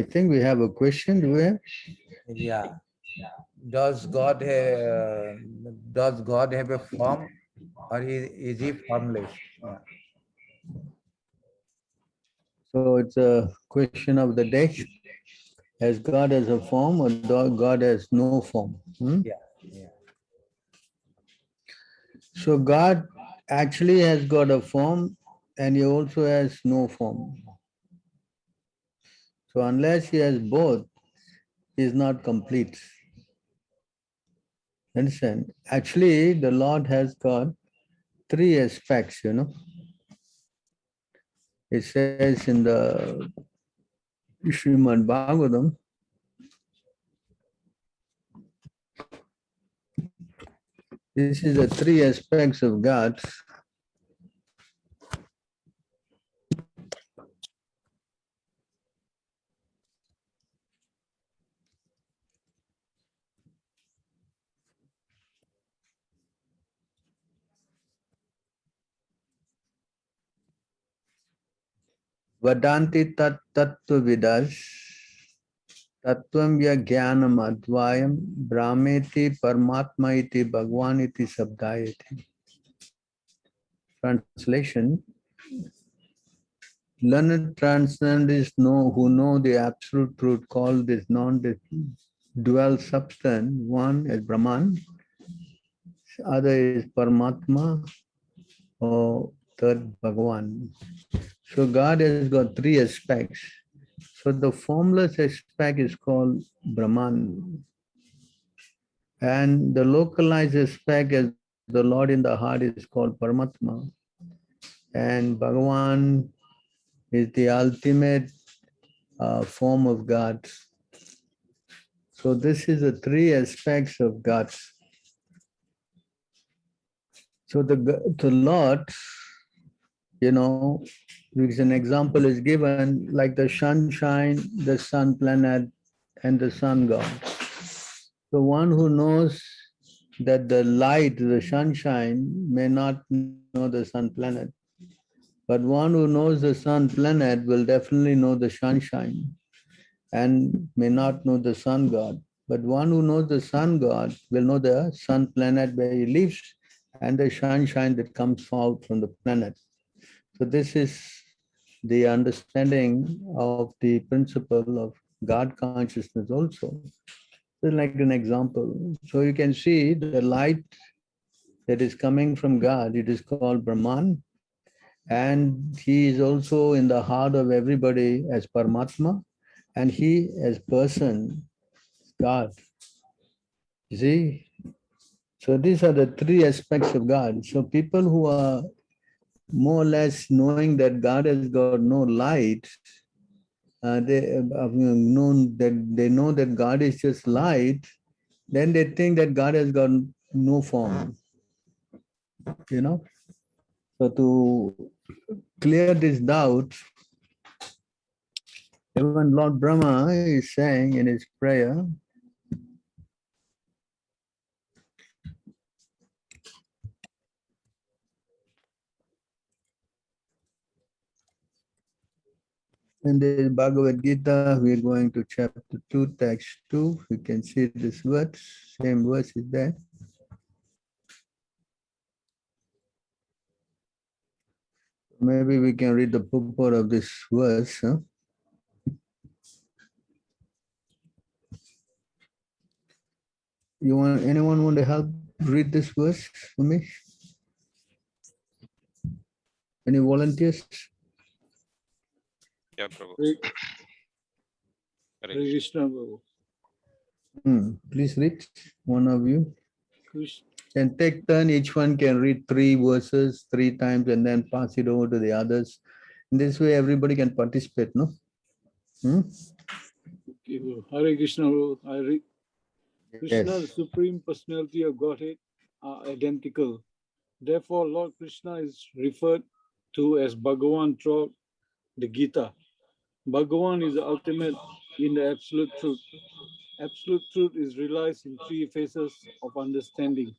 think we have a question, do we have? Yeah. Does God have a form, or is he formless? Yeah. So it's a question of the day. Has God has a form or God has no form? Yeah. Yeah. So God actually has got a form and he also has no form. So unless he has both, he is not complete. Understand? Actually, the Lord has got three aspects, It says in the Srimad Bhagavatam, this is the three aspects of God. Vadanti tat tattva-vidas tattvam ya jnanam advayam brahmeti paramatma iti bhagwan iti sabdayati. Translation: learned transcendents who know the absolute truth called this non-dual substance. One is Brahman, other is Paramatma, or third Bhagavan. So God has got three aspects. So the formless aspect is called Brahman. And the localized aspect as the Lord in the heart is called Paramatma. And Bhagavan is the ultimate form of God. So this is the three aspects of God. So the Lord, because an example is given like the sunshine, the sun planet, and the sun god. So one who knows that the light, the sunshine, may not know the sun planet. But one who knows the sun planet will definitely know the sunshine and may not know the sun god. But one who knows the sun god will know the sun planet where he lives and the sunshine that comes out from the planet. So this is the understanding of the principle of God consciousness also. So like an example. So you can see the light that is coming from God, it is called Brahman. And he is also in the heart of everybody as Paramatma. And he as person, God. You see? So these are the three aspects of God. So people who are more or less knowing that God has got no light, they have known that they know that God is just light, then they think that God has got no form. So to clear this doubt, even Lord Brahma is saying in his prayer, in the Bhagavad Gita, we are going to chapter 2, text 2. You can see this verse, same verse is there. Maybe we can read the purport of this verse. Anyone want to help read this verse for me? Any volunteers? Yeah, Prabhu. Hare Krishna, Prabhu. Please read, one of you. Krishna. And take turn, each one can read 3 verses 3 times and then pass it over to the others. In this way, everybody can participate, no? Okay, Hare Krishna, Prabhu. I read. Krishna, Yes. the Supreme Personality of Godhead, are identical. Therefore, Lord Krishna is referred to as Bhagavan throughout the Gita. Bhagavan is the ultimate in the absolute truth. Absolute truth is realized in 3 phases of understanding,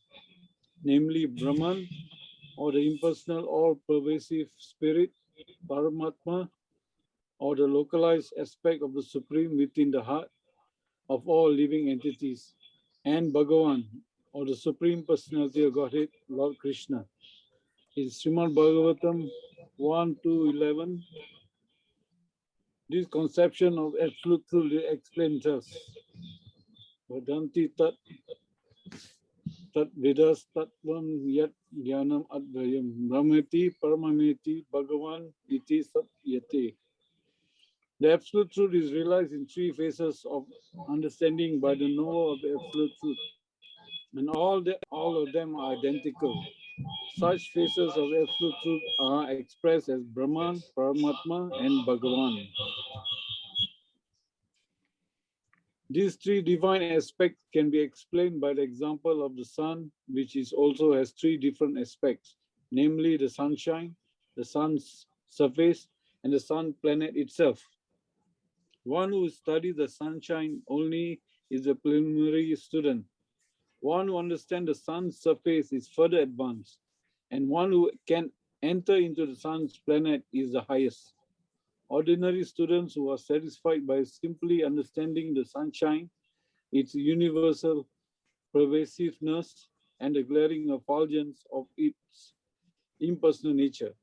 namely Brahman, or the impersonal all-pervasive spirit, Paramatma, or the localized aspect of the Supreme within the heart of all living entities, and Bhagavan, or the Supreme Personality of Godhead, Lord Krishna. In Srimad Bhagavatam 1-11, this conception of absolute truth explains us. Vadanti tat vidas tattvam yat jnanam advayam brahmeti paramameti bhagavan iti satyate. The absolute truth is realized in three phases of understanding by the knower of the absolute truth, and all of them are identical. Such phases of absolute truth are expressed as Brahman, Paramatma, and Bhagavan. These three divine aspects can be explained by the example of the sun, which is also has three different aspects, namely the sunshine, the sun's surface, and the sun planet itself. One who studies the sunshine only is a preliminary student. One who understands the sun's surface is further advanced, and one who can enter into the sun's planet is the highest. Ordinary students who are satisfied by simply understanding the sunshine, its universal pervasiveness, and the glaring effulgence of its impersonal nature,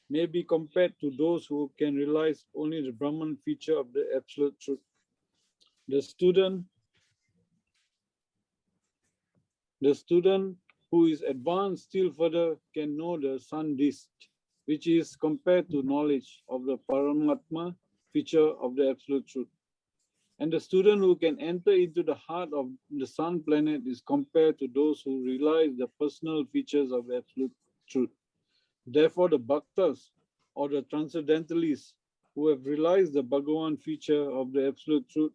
may be compared to those who can realize only the Brahman feature of the absolute truth. The student who is advanced still further can know the sun disk, which is compared to knowledge of the Paramatma feature of the absolute truth. And the student who can enter into the heart of the sun planet is compared to those who realize the personal features of the absolute truth. Therefore, the bhaktas, or the transcendentalists, who have realized the Bhagavan feature of the absolute truth,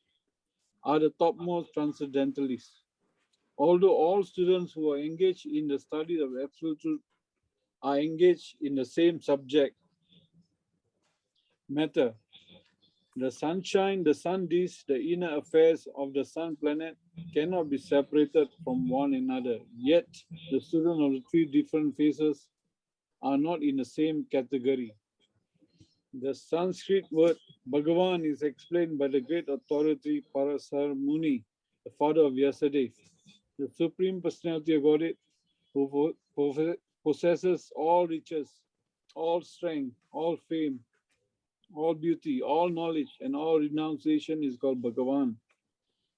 are the topmost transcendentalists. Although all students who are engaged in the study of absolute truth are engaged in the same subject matter, the sunshine, the sun disk, the inner affairs of the sun planet cannot be separated from one another. Yet, the students of the three different phases are not in the same category. The Sanskrit word Bhagavan is explained by the great authority Parasar Muni, the father of Vyasadeva, the Supreme Personality of Godhead, who possesses all riches, all strength, all fame, all beauty, all knowledge, and all renunciation is called Bhagavan.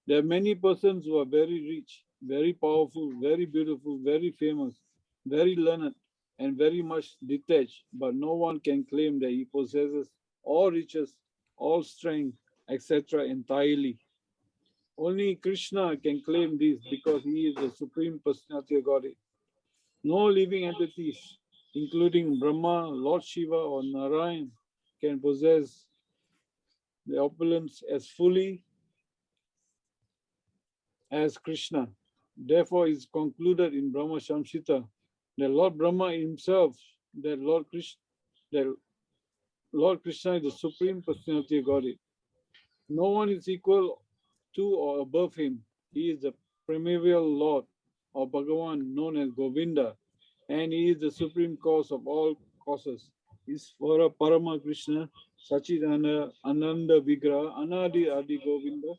There are many persons who are very rich, very powerful, very beautiful, very famous, very learned, and very much detached, but no one can claim that he possesses all riches, all strength, etc. entirely. Only Krishna can claim this because he is the Supreme Personality of Godhead. No living entities, including Brahma, Lord Shiva, or Narayan, can possess the opulence as fully as Krishna. Therefore, it is concluded in Brahma Samhita that Lord Brahma himself, that Lord Krishna is the Supreme Personality of Godhead. No one is equal to or above him. He is the primeval Lord or Bhagavan known as Govinda, and he is the supreme cause of all causes. Isvara Parama Krishna, Sachidana Ananda Vigraha, Anadi Adi Govinda,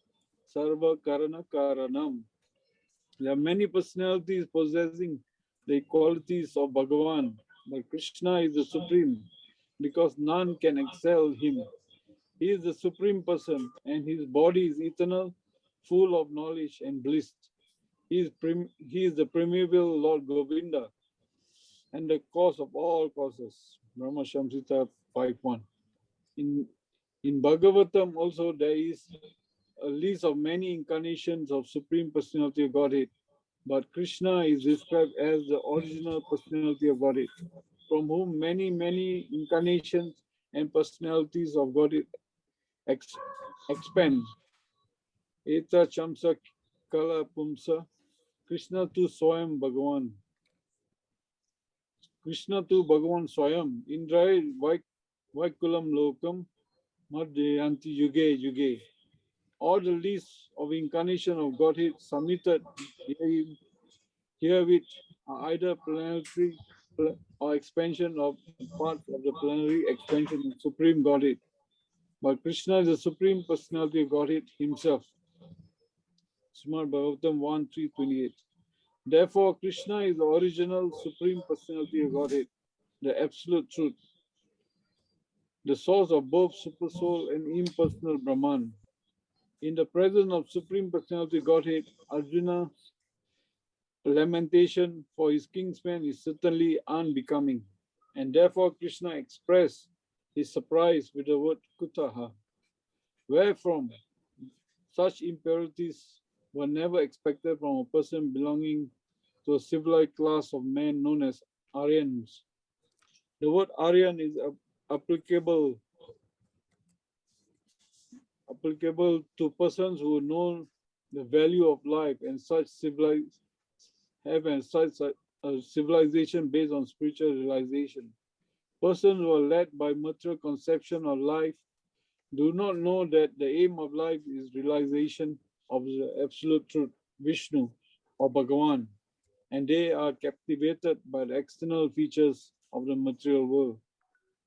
Sarva Karana Karanam. There are many personalities possessing the qualities of Bhagavan, but Krishna is the supreme because none can excel him. He is the supreme person and his body is eternal, full of knowledge and bliss. He is the primeval Lord Govinda and the cause of all causes. Brahma Samhita 5.1. In Bhagavatam also there is a list of many incarnations of Supreme Personality of Godhead, but Krishna is described as the original Personality of Godhead, from whom many incarnations and personalities of Godhead expand. Eta Chamsa Kala Pumsa, Krishna tu Swayam Bhagavan. Krishna tu Bhagavan Swayam, Indrai Vaikulam Lokam, Madhyanti Yuge Yuge. All the lists of incarnation of Godhead submitted herewith are either planetary or expansion of parts of the plenary expansion of Supreme Godhead. But Krishna is the Supreme Personality of Godhead himself. Srimad Bhagavatam 1.3.28. Therefore, Krishna is the original Supreme Personality of Godhead, the Absolute Truth, the source of both Supersoul and impersonal Brahman. In the presence of Supreme Personality Godhead, Arjuna's lamentation for his kinsman is certainly unbecoming, and therefore Krishna expressed his surprise with the word kutaha, wherefrom such impurities were never expected from a person belonging to a civilized class of men known as Aryans. The word Aryan is applicable to persons who know the value of life and such civilization based on spiritual realization. Persons who are led by material conception of life do not know that the aim of life is realization of the absolute truth, Vishnu or Bhagavan, and they are captivated by the external features of the material world,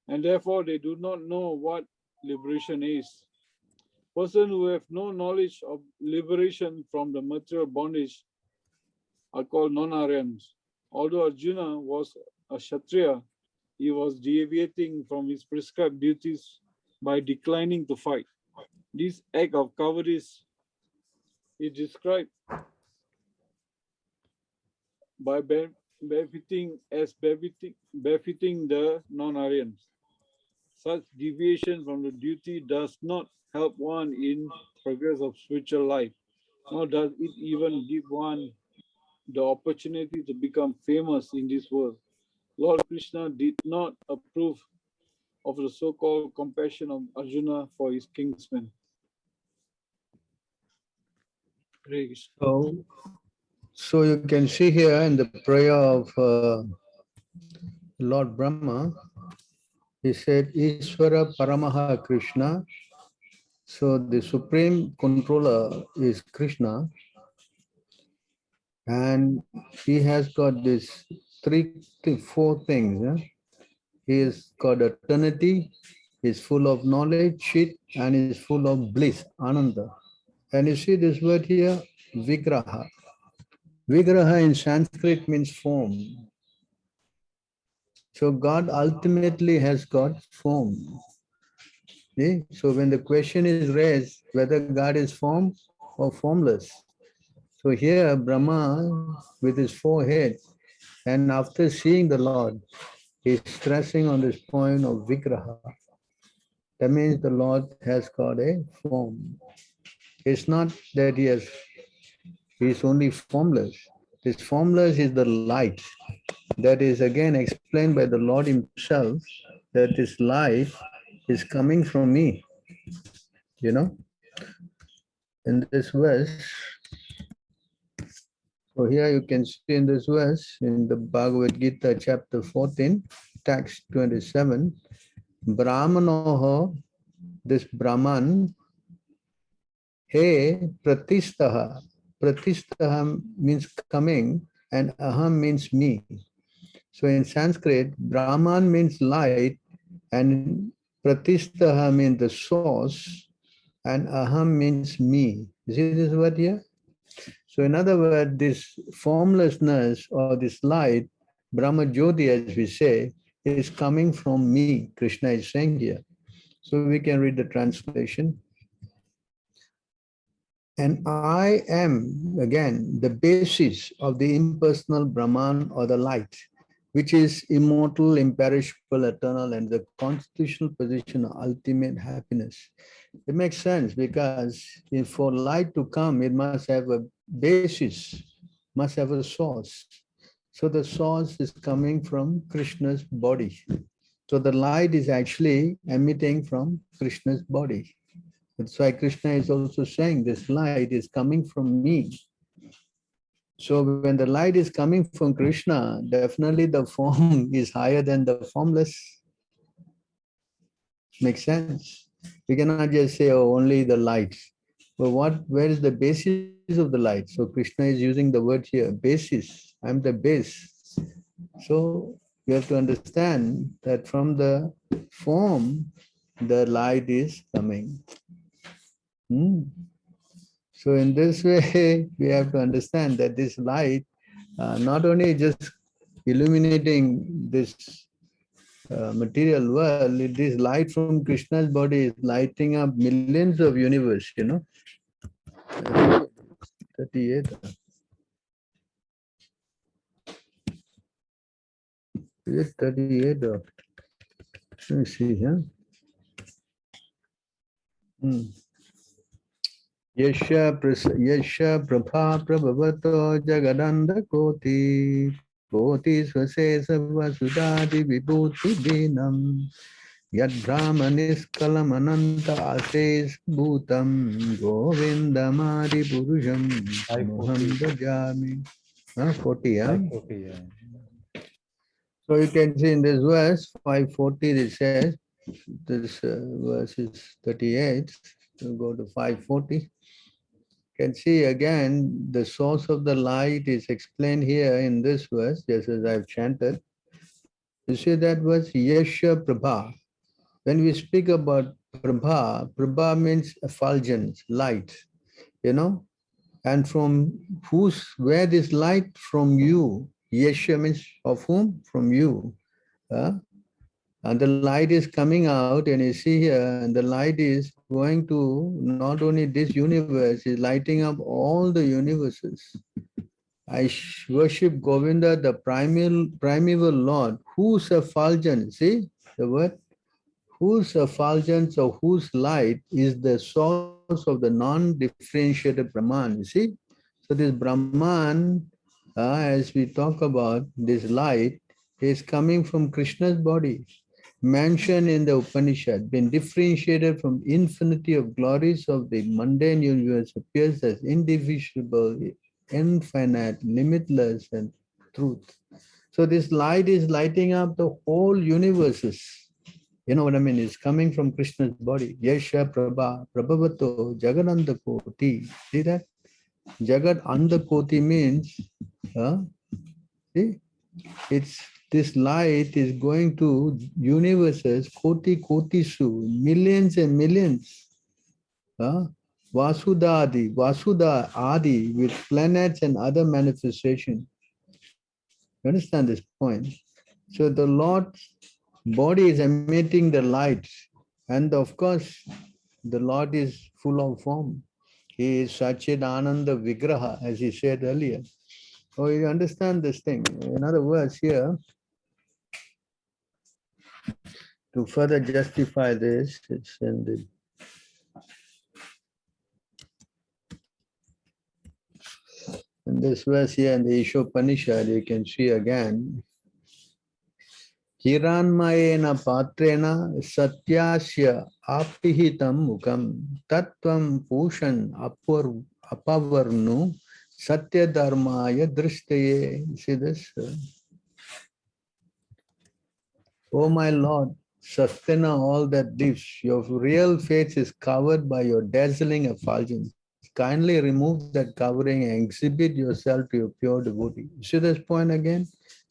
and therefore they do not know what liberation is. Persons who have no knowledge of liberation from the material bondage are called non-Aryans. Although Arjuna was a Kshatriya, he was deviating from his prescribed duties by declining to fight. This act of cowardice is described by befitting the non-Aryans. Such deviation from the duty does not help one in progress of spiritual life, nor does it even give one the opportunity to become famous in this world. Lord Krishna did not approve of the so-called compassion of Arjuna for his kinsmen. So you can see here in the prayer of Lord Brahma, he said, Ishvara Paramaha Krishna. So the supreme controller is Krishna, and he has got this four things. He is got eternity, is full of knowledge, and is full of bliss, ananda. And you see this word here, vigraha. Vigraha in Sanskrit means form. So God ultimately has got form. See? So when the question is raised whether God is form or formless, so here Brahma with his four heads, and after seeing the Lord, he's stressing on this point of vigraha. That means the Lord has got a form. It's not that he's only formless. This formless is the light. That is again explained by the Lord himself, that this light is coming from me. You know, in this verse, so here you can see in this verse, in the Bhagavad Gita chapter 14, text 27, Brahmanoho, this Brahman, he pratistaha. Pratistaha means coming, and aham means me. So in Sanskrit, Brahman means light, and pratistaha means the source, and aham means me. You see this word here? So in other words, this formlessness or this light, Brahma Jyoti as we say, is coming from me, Krishna is saying here. So we can read the translation. And I am, again, the basis of the impersonal Brahman or the light, which is immortal, imperishable, eternal, and the constitutional position of ultimate happiness. It makes sense because if for light to come, it must have a basis, must have a source. So the source is coming from Krishna's body. So the light is actually emitting from Krishna's body. That's why Krishna is also saying this light is coming from me. So when the light is coming from Krishna, definitely the form is higher than the formless. Makes sense. We cannot just say, oh, only the light. But where is the basis of the light? So Krishna is using the word here, basis. I'm the base. So you have to understand that from the form the light is coming. So in this way, we have to understand that this light not only just illuminating this material world, this light from Krishna's body is lighting up millions of universe, 38. Is it 38 or? Let me see here. Yasha prabha prabhavato jagadanda koti swasesa vasudadi vibhuti dinam yad brahmanis kalamananta ases bhutam govindamadi purusham moham bhajami. 40, yeah? 540, yeah. So you can see in this verse 540 it says, this verse is 38, we'll go to 540. Can see again the source of the light is explained here in this verse, just as I've chanted. You see that verse, Yasha Prabha. When we speak about Prabha, Prabha means effulgence, light, and from where this light from you, Yasha means of whom? From you. And the light is coming out, and you see here, and the light is going to not only this universe, is lighting up all the universes. I worship Govinda, the primeval Lord, whose effulgence, see the word, whose effulgence or whose light is the source of the non-differentiated Brahman, you see. So this Brahman, as we talk about, this light is coming from Krishna's body, mentioned in the Upanishad, been differentiated from infinity of glories of the mundane universe, appears as indivisible, infinite, limitless, and truth. So this light is lighting up the whole universes. You know what I mean? It's coming from Krishna's body. Yasha Prabha, Prabhavato, Jagananda Koti. See that? Jagat Anda Koti means, see, it's this light is going to universes, Koti Su, millions and millions. Vasudadi, Vasuda Adi, with planets and other manifestations. You understand this point? So the Lord's body is emitting the light, and of course, the Lord is full of form. He is Satchidananda Vigraha, as he said earlier. So you understand this thing. In other words, here, to further justify this, it's in this verse here in the Ishopanishad, you can see again, Hiranmayena patrena satyasya apihitam mukam tattvam pushan apavarnu satya dharmaya drishtaye. See this? Oh my Lord, sustainer all that lives, your real face is covered by your dazzling effulgence. Kindly remove that covering and exhibit yourself to your pure devotee. See this point again?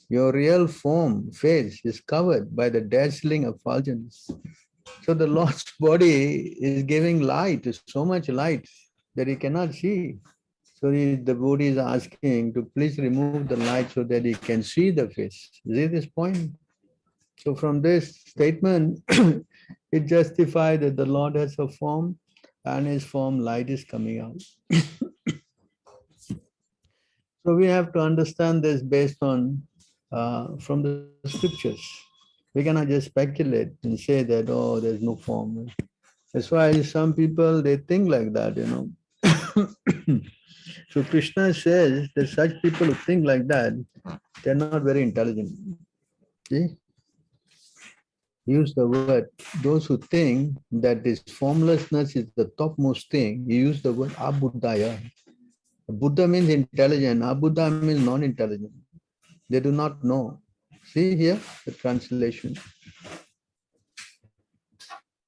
Your real form, face, is covered by the dazzling effulgence. So the Lord's body is giving light, so much light that he cannot see. So the devotee is asking to please remove the light so that he can see the face. See this point? So from this statement, it justifies that the Lord has a form, and his form light is coming out. So we have to understand this based on from the scriptures. We cannot just speculate and say that, oh, there's no form. That's why some people, they think like that, So Krishna says that such people who think like that, they're not very intelligent. See? Use the word, those who think that this formlessness is the topmost thing, you use the word abuddhaya. Buddha means intelligent, abuddha means non-intelligent. They do not know. See here, the translation.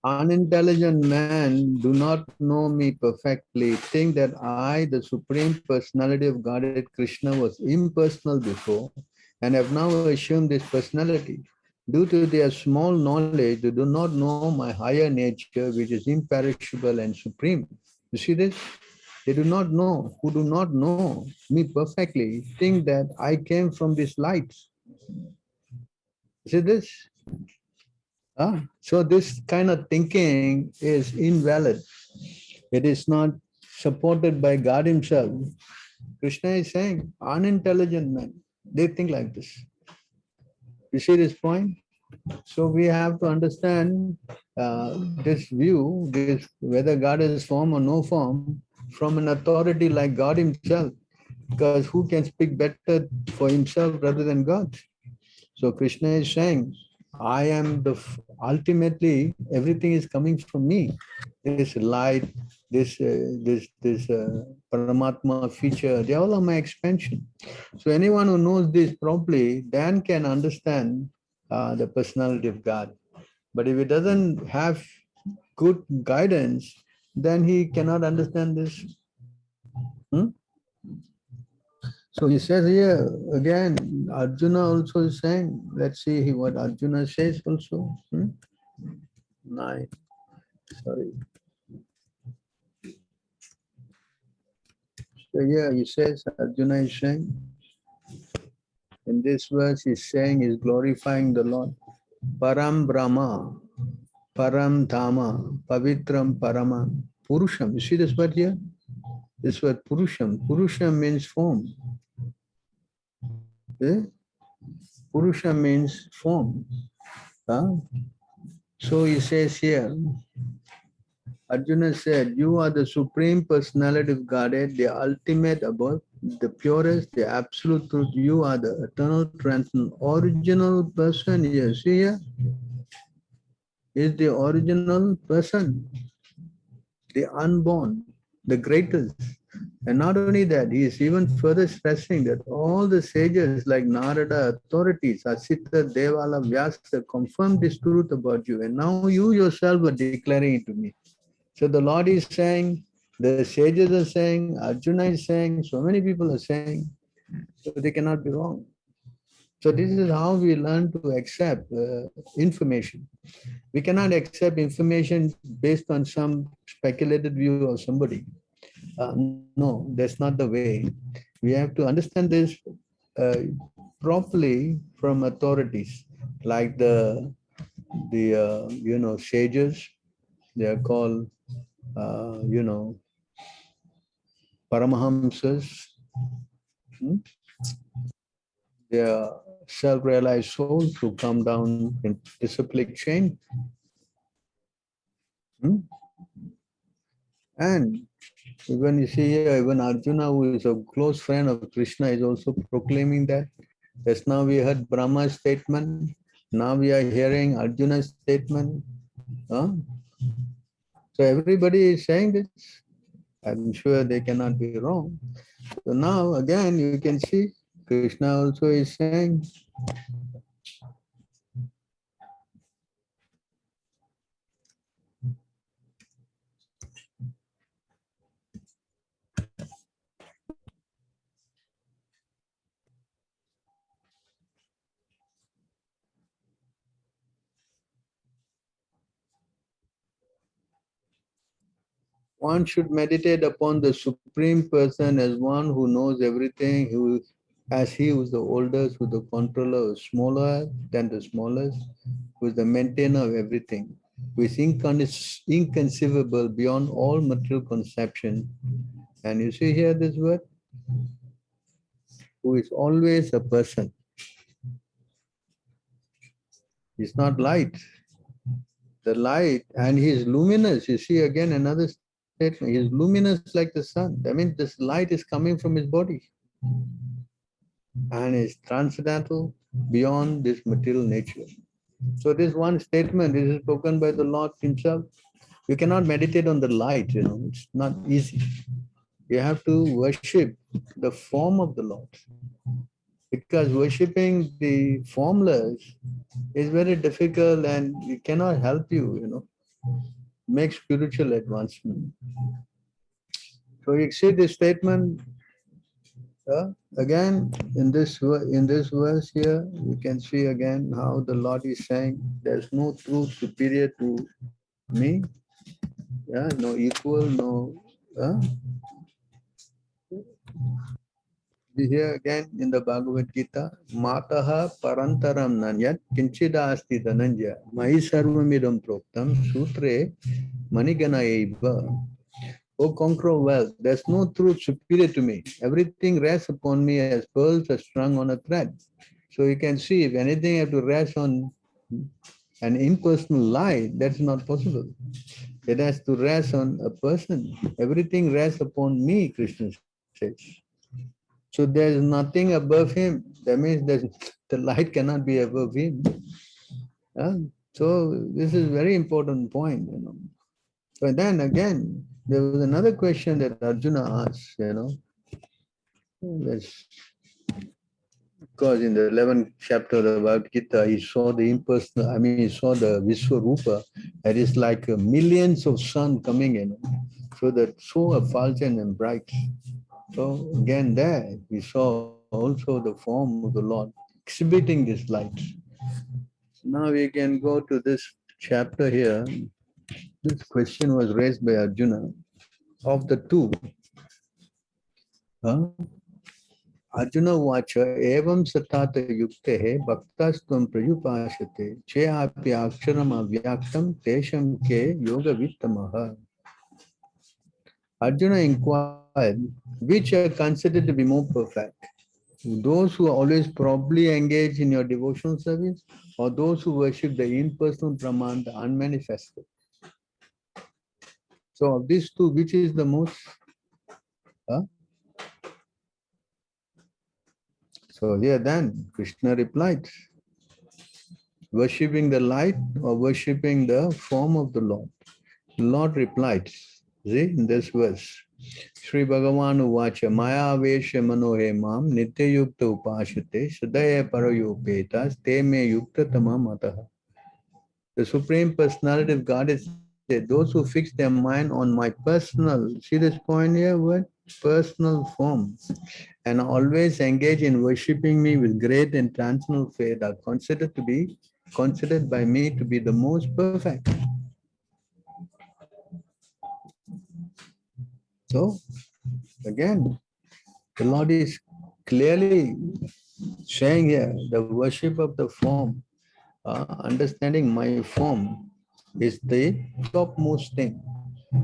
Unintelligent men do not know me perfectly, think that I, the Supreme Personality of Godhead Krishna, was impersonal before and have now assumed this personality. due to their small knowledge, they do not know my higher nature, which is imperishable and supreme. You see this? They do not know, who do not know me perfectly, think that I came from this light. See this? So this kind of thinking is invalid. It is not supported by God himself. Krishna is saying, unintelligent men, they think like this. You see this point? So we have to understand this view, this whether God is form or no form, from an authority like God himself, because who can speak better for himself rather than God? So Krishna is saying, I am ultimately everything is coming from me. This light, this Paramatma feature, they all are my expansion. So anyone who knows this properly, then can understand the personality of God. But if he doesn't have good guidance, then he cannot understand this. Hmm? So he says here again, Arjuna also is saying, let's see what Arjuna says also. 9, sorry. So here he says, Arjuna is saying, in this verse he's saying, he's glorifying the Lord. Param Brahma, Param Dhama, Pavitram Parama, Purusham. You see this word here? This word Purusham. Purusham means form. Okay? Purusha means form. So he says here, Arjuna said, you are the supreme personality of Godhead, the ultimate above, the purest, the absolute truth. You are the eternal, transcendent, original person here. See here? Is the original person, the unborn, the greatest. And not only that, he is even further stressing that all the sages like Narada, authorities, Asita, Devala, Vyasa, confirm this truth about you. And now you yourself are declaring it to me. So the Lord is saying, the sages are saying, Arjuna is saying, so many people are saying, so they cannot be wrong. So this is how we learn to accept information. We cannot accept information based on some speculated view of somebody. No, that's not the way. We have to understand this uh, properly from authorities, like the sages. They are called Paramahamsas. Hmm? They are self-realized souls who come down in disciplic chain. Hmm? And even you see here, even Arjuna, who is a close friend of Krishna, is also proclaiming that. Just now we heard Brahma's statement. Now we are hearing Arjuna's statement. Huh? So everybody is saying this. I'm sure they cannot be wrong. So now again, you can see Krishna also is saying, one should meditate upon the Supreme Person as one who knows everything, as he who is the oldest, who is the controller, who is smaller than the smallest, who is the maintainer of everything, who is inconceivable beyond all material conception. And you see here this word, who is always a person. He's not light. The light, and he is luminous. You see again another statement. He is luminous like the sun. That means this light is coming from his body and is transcendental beyond this material nature. So this one statement, this is spoken by the Lord himself. You cannot meditate on the light, it's not easy. You have to worship the form of the Lord. Because worshipping the formless is very difficult and it cannot help you, make spiritual advancement. So you see this statement, Again, in this verse here, we can see again how the Lord is saying, there's no truth superior to me. Yeah, no equal, no. Here again in the Bhagavad Gita, Mataha Parantaram Nanyat Kinchidasti Dhananja Mahi Sarvamidam Proktam Sutre Manigana Eva. O conqueror wealth, there's no truth superior to me. Everything rests upon me as pearls are strung on a thread. So you can see, if anything have to rest on an impersonal light, that's not possible. It has to rest on a person. Everything rests upon me, Krishna says. So there is nothing above him. That means the light cannot be above him. So this is very important point, But then again, there was another question that Arjuna asked, That's because in the 11th chapter of the Bhagavad Gita, he saw the impersonal, he saw the Vishwarupa, that is like millions of sun coming in. So that so effulgent and bright. So again there, we saw also the form of the Lord exhibiting this light. Now we can go to this chapter here. This question was raised by Arjuna. Of the two, Arjuna Vacha evam satata yukte bhaktastam prayupashate che api aksharam avyaktam tesham ke yoga vittamaha. Arjuna inquired, which are considered to be more perfect? Those who always probably engage in your devotional service, or those who worship the impersonal Brahman, the unmanifested? So of these two, which is the most? So here then, Krishna replied, worshipping the light or worshipping the form of the Lord? The Lord replied, see, in this verse, Sri Bhagavan Uvacha Maya Vesha Manohe Mam Nitya Yukta Upashate Sadaya Parayopetas Te Me Yukta Tamamataha. The Supreme Personality of God is said, those who fix their mind on my personal, see this point here, what? Personal form, and always engage in worshipping me with great and transcendental faith are considered by me to be the most perfect. So, again, the Lord is clearly saying here, the worship of the form, understanding my form is the topmost thing.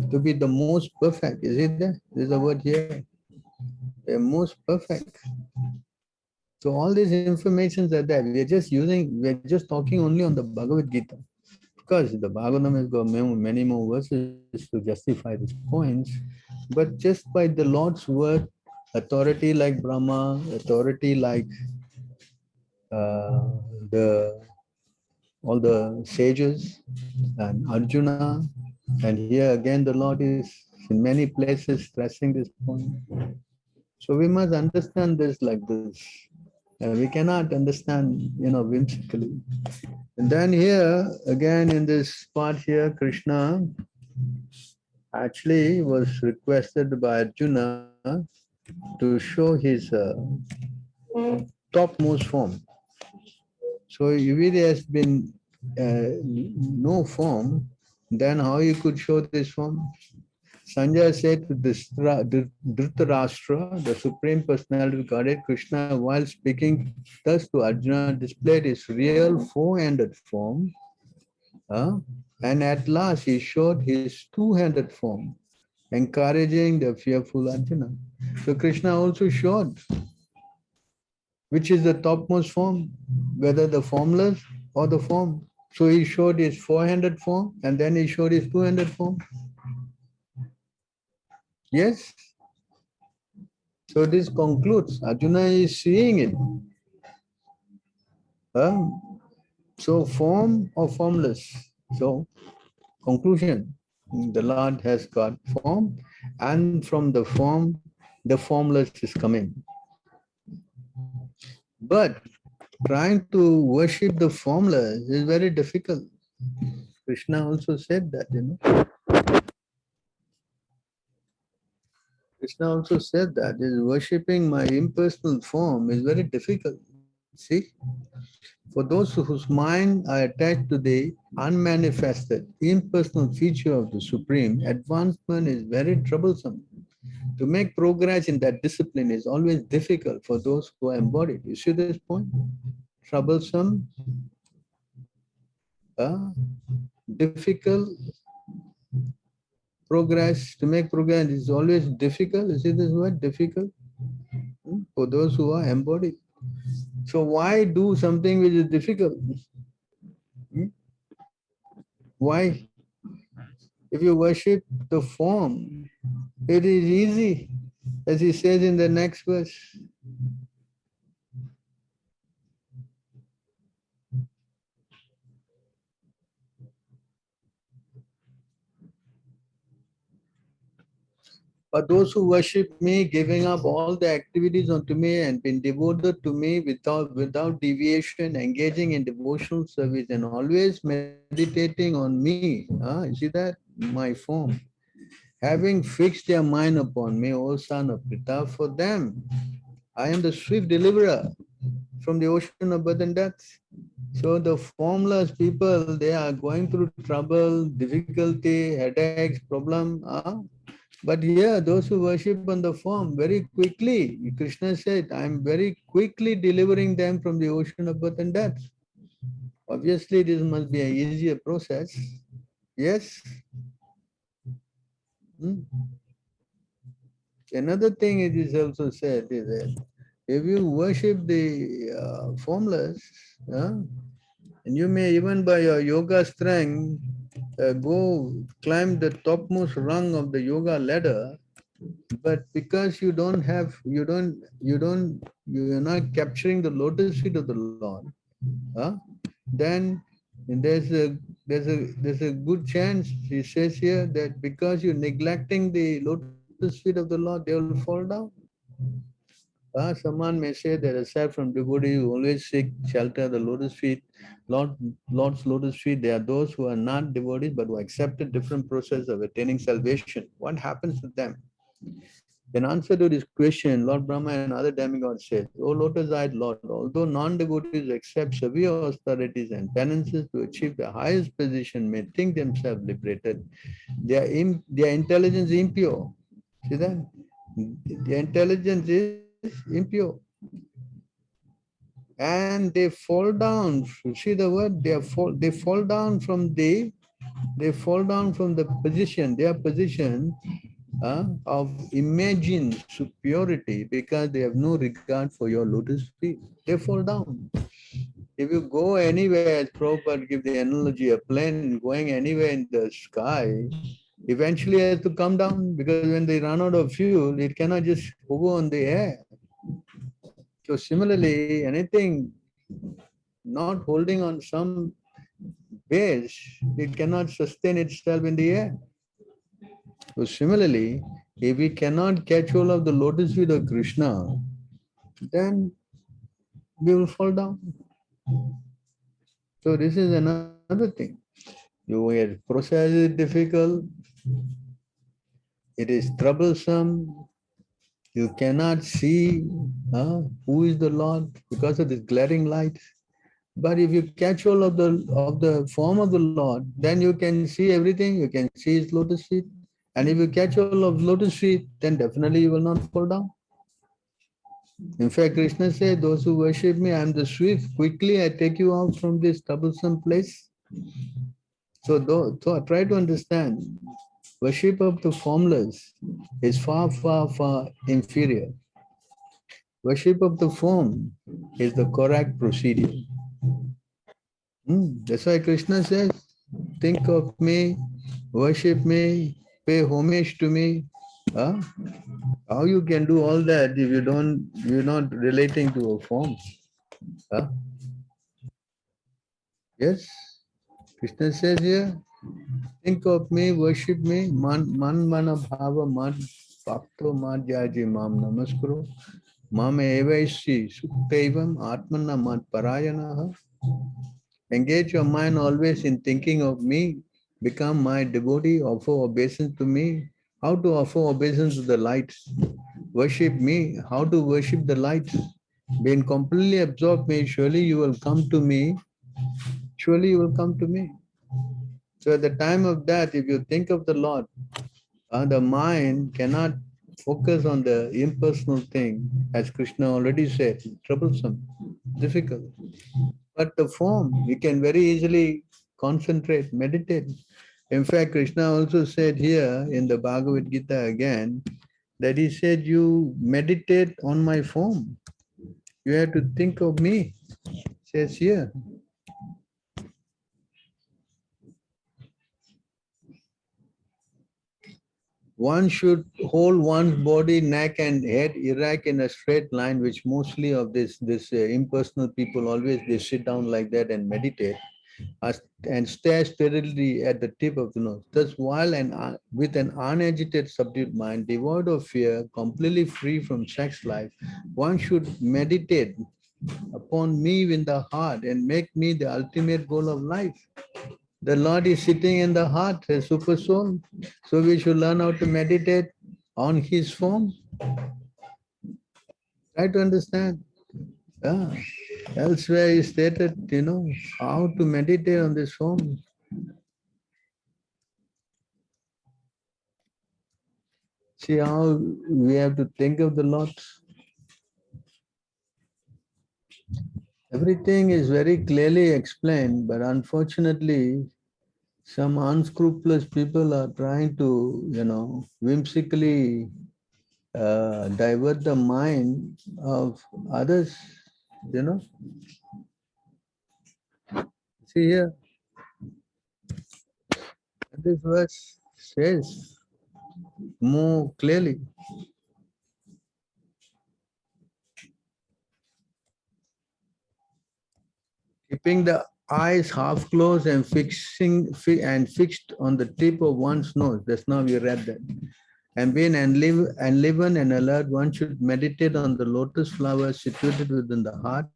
To be the most perfect, is it there? There's a word here. The most perfect. So all these informations are there. We're just talking only on the Bhagavad Gita. Of course, the Bhagavatam has got many more verses to justify these points. But just by the Lord's word, authority like Brahma, authority like all the sages and Arjuna, and here again the Lord is in many places stressing this point. So we must understand this like this. We cannot understand, whimsically. And then here, again in this part here, Krishna actually was requested by Arjuna to show his topmost form. So if it has been no form, then how you could show this form? Sanjay said to Dhritarashtra, the Supreme Personality of Godhead, Krishna, while speaking thus to Arjuna, displayed his real four-handed form, and at last he showed his two-handed form, encouraging the fearful Arjuna. So Krishna also showed which is the topmost form, whether the formless or the form. So he showed his four-handed form, and then he showed his two-handed form. Yes. So this concludes, Arjuna is seeing it. So form or formless. So conclusion, the Lord has got form, and from the form, the formless is coming. But trying to worship the formless is very difficult. Krishna also said that, Krishna also said that is worshipping my impersonal form is very difficult. See, for those whose mind are attached to the unmanifested, impersonal feature of the Supreme, advancement is very troublesome. To make progress in that discipline is always difficult for those who are embodied. You see this point? Troublesome, difficult, progress, to make progress is always difficult. You see this word, difficult? For those who are embodied. So why do something which is difficult? Why? If you worship the form, it is easy, as he says in the next verse. But those who worship me, giving up all the activities unto me and been devoted to me without deviation, engaging in devotional service and always meditating on me. You see that? My form. Having fixed their mind upon me, O son of Pita, for them, I am the swift deliverer from the ocean of birth and death. So the formless people, they are going through trouble, difficulty, headaches, problem. But here, those who worship on the form, very quickly, Krishna said, I am very quickly delivering them from the ocean of birth and death. Obviously, this must be an easier process. Yes? Another thing it is also said is that if you worship the formless, and you may even by your yoga strength go climb the topmost rung of the yoga ladder, but because you don't have, you're not capturing the lotus feet of the Lord, then there's a good chance, he says here, that because you're neglecting the lotus feet of the Lord, they will fall down. Someone may say that aside from devotee who always seek shelter the lotus feet, Lord's lotus feet, there are those who are not devotees but who accepted different process of attaining salvation. What happens to them? In answer to this question, Lord Brahma and other demigods said, O lotus-eyed Lord, although non-devotees accept severe austerities and penances to achieve the highest position, may think themselves liberated, their intelligence is impure. See that? Their intelligence is impure. And they fall down. See the word? They fall down from the position, their position of imagined superiority, because they have no regard for your lotus feet. They fall down. If you go anywhere, as Prabhupada give the analogy, a plane going anywhere in the sky, eventually has to come down, because when they run out of fuel, it cannot just hover on the air. So similarly, anything not holding on some base, it cannot sustain itself in the air. So similarly, if we cannot catch hold of the lotus feet of Krishna, then we will fall down. So this is another thing. Your process is difficult, it is troublesome, you cannot see who is the Lord because of this glaring light. But if you catch hold of the form of the Lord, then you can see everything, you can see his lotus feet. And if you catch hold of lotus feet, then definitely you will not fall down. In fact, Krishna said, those who worship me, I am the swift, quickly I take you out from this troublesome place. So try to understand, worship of the formless is far, far, far inferior. Worship of the form is the correct procedure. That's why Krishna says, think of me, worship me, pay homage to me. How you can do all that if you're not relating to a form? Yes, Krishna says here, think of me, worship me, man mana bhava man bhakto mad jaji mam namaskaro, mam evaishi suktevam atmana mad parayanaha. Engage your mind always in thinking of me, become my devotee, offer obeisance to me. How to offer obeisance to the light? Worship me. How to worship the light? Being completely absorbed me, surely you will come to me. Surely you will come to me. So at the time of that, if you think of the Lord, the mind cannot focus on the impersonal thing, as Krishna already said, troublesome, difficult. But the form, you can very easily concentrate, meditate. In fact, Krishna also said here in the Bhagavad Gita again, that he said, you meditate on my form. You have to think of me, says here. One should hold one's body, neck and head erect in a straight line, which mostly of this impersonal people always they sit down like that and meditate and stare steadily at the tip of the nose. Thus, while with an unagitated, subdued mind, devoid of fear, completely free from sex life, one should meditate upon me in the heart and make me the ultimate goal of life. The Lord is sitting in the heart, a super soul. So we should learn how to meditate on his form. Try to understand. Yeah. Elsewhere he stated, how to meditate on this form. See how we have to think of the Lord. Everything is very clearly explained, but unfortunately, some unscrupulous people are trying to, whimsically divert the mind of others, you know. See here, this verse says more clearly. Keeping the eyes half closed and fixed on the tip of one's nose. Just now we read that. And being enlivened and alert, one should meditate on the lotus flower situated within the heart.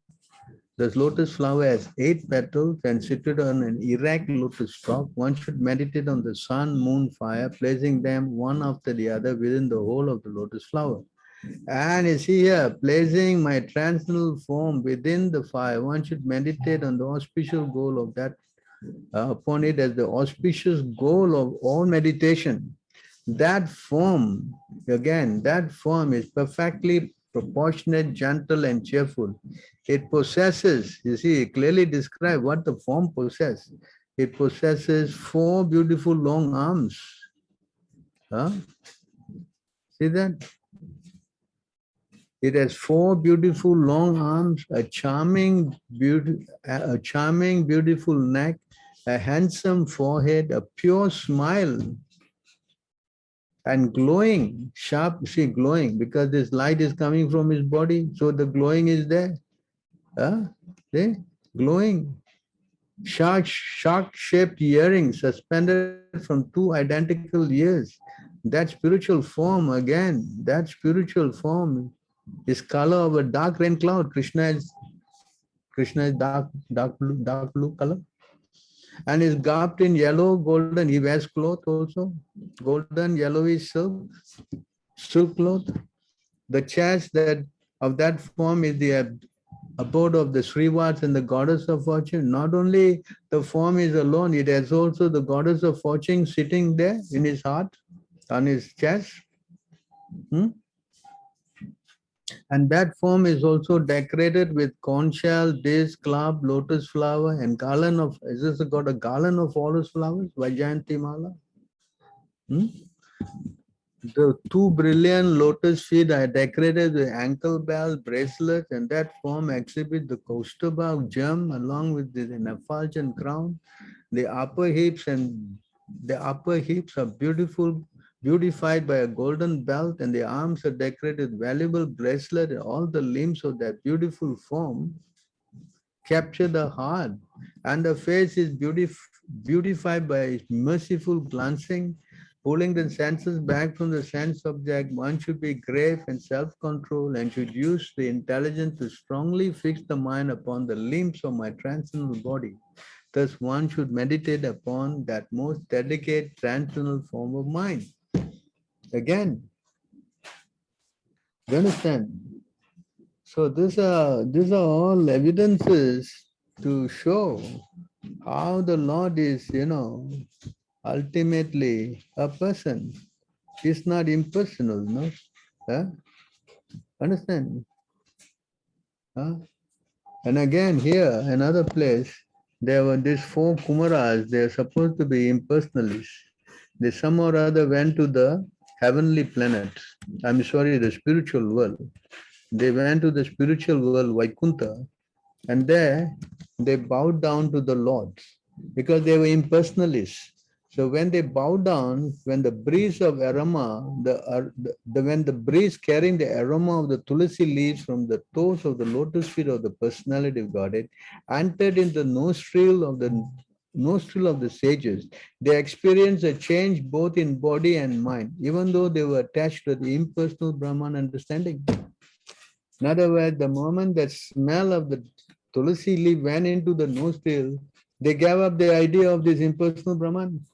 This lotus flower has 8 petals and situated on an erect lotus stalk. One should meditate on the sun, moon, fire, placing them one after the other within the whole of the lotus flower. And you see here, placing my transcendental form within the fire, one should meditate on the auspicious goal of that, upon it as the auspicious goal of all meditation. That form, again, that form is perfectly proportionate, gentle, and cheerful. It possesses, you see, clearly describe what the form possesses. It possesses 4 beautiful long arms. Huh? See that? It has 4 beautiful long arms, a charming, beautiful neck, a handsome forehead, a pure smile, and glowing, sharp, see, glowing, because this light is coming from his body, so the glowing is there. See? Glowing. Shark-shaped earrings suspended from 2 identical ears. That spiritual form, again, that spiritual form is color of a dark rain cloud. Krishna is dark blue color. And is garbed in yellow, golden. He wears cloth also. Golden, yellowish silk cloth. The chest of that form is the abode of the Srivats and the goddess of fortune. Not only the form is alone, it has also the goddess of fortune sitting there in his heart, on his chest. And that form is also decorated with conch shell, disc, club, lotus flower, and garland of, is this got a garland of lotus flowers, Vajayanti Mala? The 2 brilliant lotus feet are decorated with ankle bells, bracelets, and that form exhibit the Kaustubha gem along with the effulgent crown. The upper hips are beautified by a golden belt, and the arms are decorated with valuable bracelet, and all the limbs of that beautiful form capture the heart, and the face is beautified by merciful glancing. Pulling the senses back from the sense object, one should be grave and self-control and should use the intelligence to strongly fix the mind upon the limbs of my transcendental body. Thus, one should meditate upon that most delicate transcendental form of mind. Again, you understand? So these are all evidences to show how the Lord is, ultimately a person. He's not impersonal, no? Huh? Understand? Huh? And again, here, another place, there were these four Kumaras, they're supposed to be impersonalists. They somehow or other went to the heavenly planets. I'm sorry, the spiritual world. They went to the spiritual world, Vaikuntha, and there they bowed down to the Lord because they were impersonalists. So when they bow down, when the breeze of aroma, when the breeze carrying the aroma of the tulsi leaves from the toes of the lotus feet of the personality of Godhead entered in the nostril of the sages, they experienced a change both in body and mind, even though they were attached to the impersonal Brahman understanding. In other words, the moment that smell of the tulsi leaf went into the nostril, they gave up the idea of this impersonal Brahman.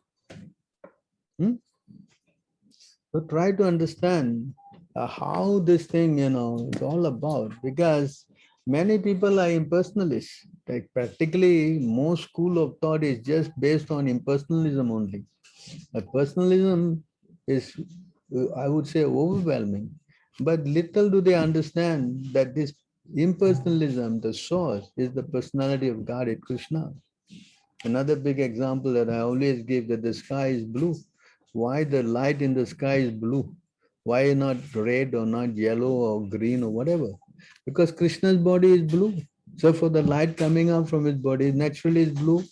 So try to understand how this thing, is all about, because many people are impersonalists. Like practically most school of thought is just based on impersonalism only. Personalism is, I would say, overwhelming. But little do they understand that this impersonalism, the source, is the personality of God, it Krishna. Another big example that I always give, that the sky is blue. Why the light in the sky is blue? Why not red or not yellow or green or whatever? Because Krishna's body is blue. So for the light coming out from his body, naturally is blue.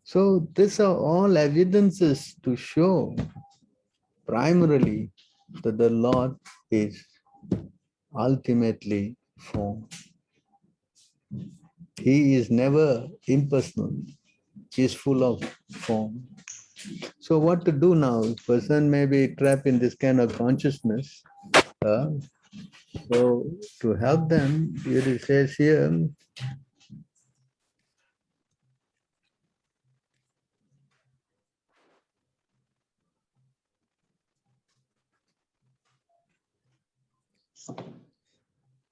So these are all evidences to show primarily that the Lord is ultimately form. He is never impersonal. He is full of form. So what to do now? Person may be trapped in this kind of consciousness. uh, so to help them, it says here,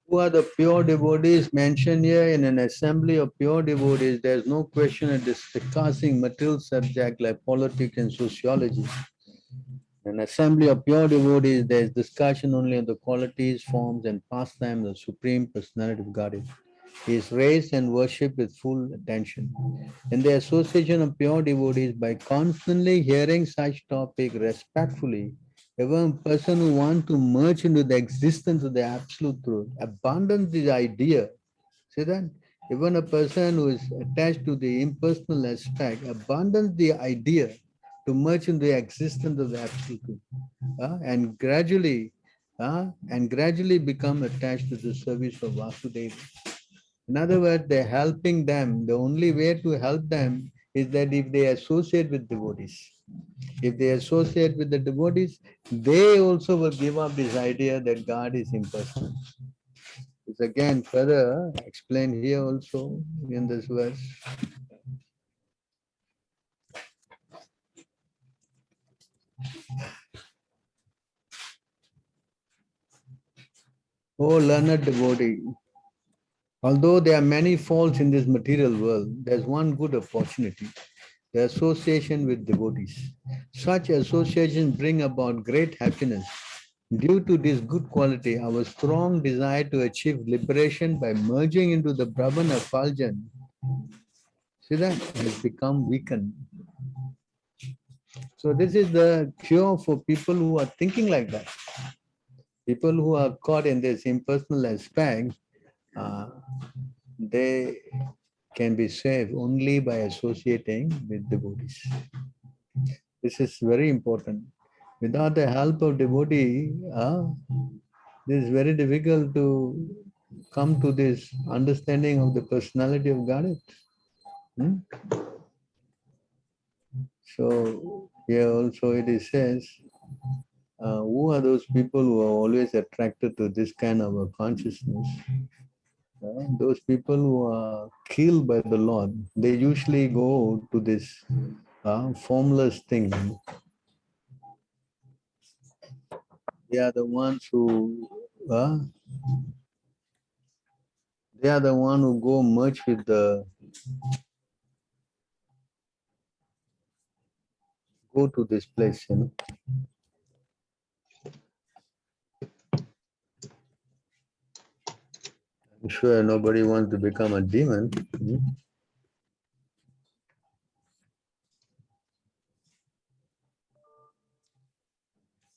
who are the pure devotees mentioned here in an assembly of pure devotees? There's no question of discussing material subject like politics and sociology. An assembly of pure devotees, there is discussion only of the qualities, forms, and pastimes of the Supreme Personality of Godhead. He is raised and worshipped with full attention. In the association of pure devotees, by constantly hearing such topic respectfully, even a person who wants to merge into the existence of the absolute truth abandons the idea. See that? Even a person who is attached to the impersonal aspect abandons the idea to merge in the existence of the absolute truth, and gradually become attached to the service of Vasudeva. In other words, they're helping them. The only way to help them is that if they associate with devotees. If they associate with the devotees, they also will give up this idea that God is impersonal. It's again further explained here also in this verse. Oh, learned devotee, although there are many faults in this material world, there's one good opportunity: the association with devotees. Such associations bring about great happiness. Due to this good quality, our strong desire to achieve liberation by merging into the Brahman effulgence, see that, has become weakened. So this is the cure for people who are thinking like that. People who are caught in this impersonal aspect, uh, they can be saved only by associating with devotees. This is very important. Without the help of devotee, this is very difficult to come to this understanding of the personality of Godhead. Hmm? So here also it is says, who are those people who are always attracted to this kind of a consciousness? Those people who are killed by the Lord, they usually go to this formless thing. they are the ones who they are the one who go merge with go to this place, you know. I'm sure nobody wants to become a demon.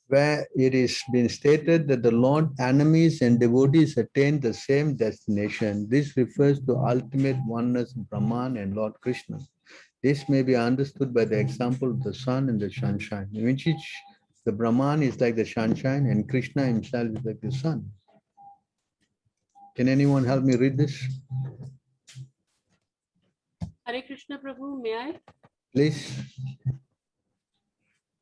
Where it is been stated that the Lord enemies and devotees attain the same destination. This refers to ultimate oneness Brahman and Lord Krishna. This may be understood by the example of the sun and the sunshine, in which the Brahman is like the sunshine and Krishna himself is like the sun. Can anyone help me read this? Hare Krishna Prabhu, may I? Please.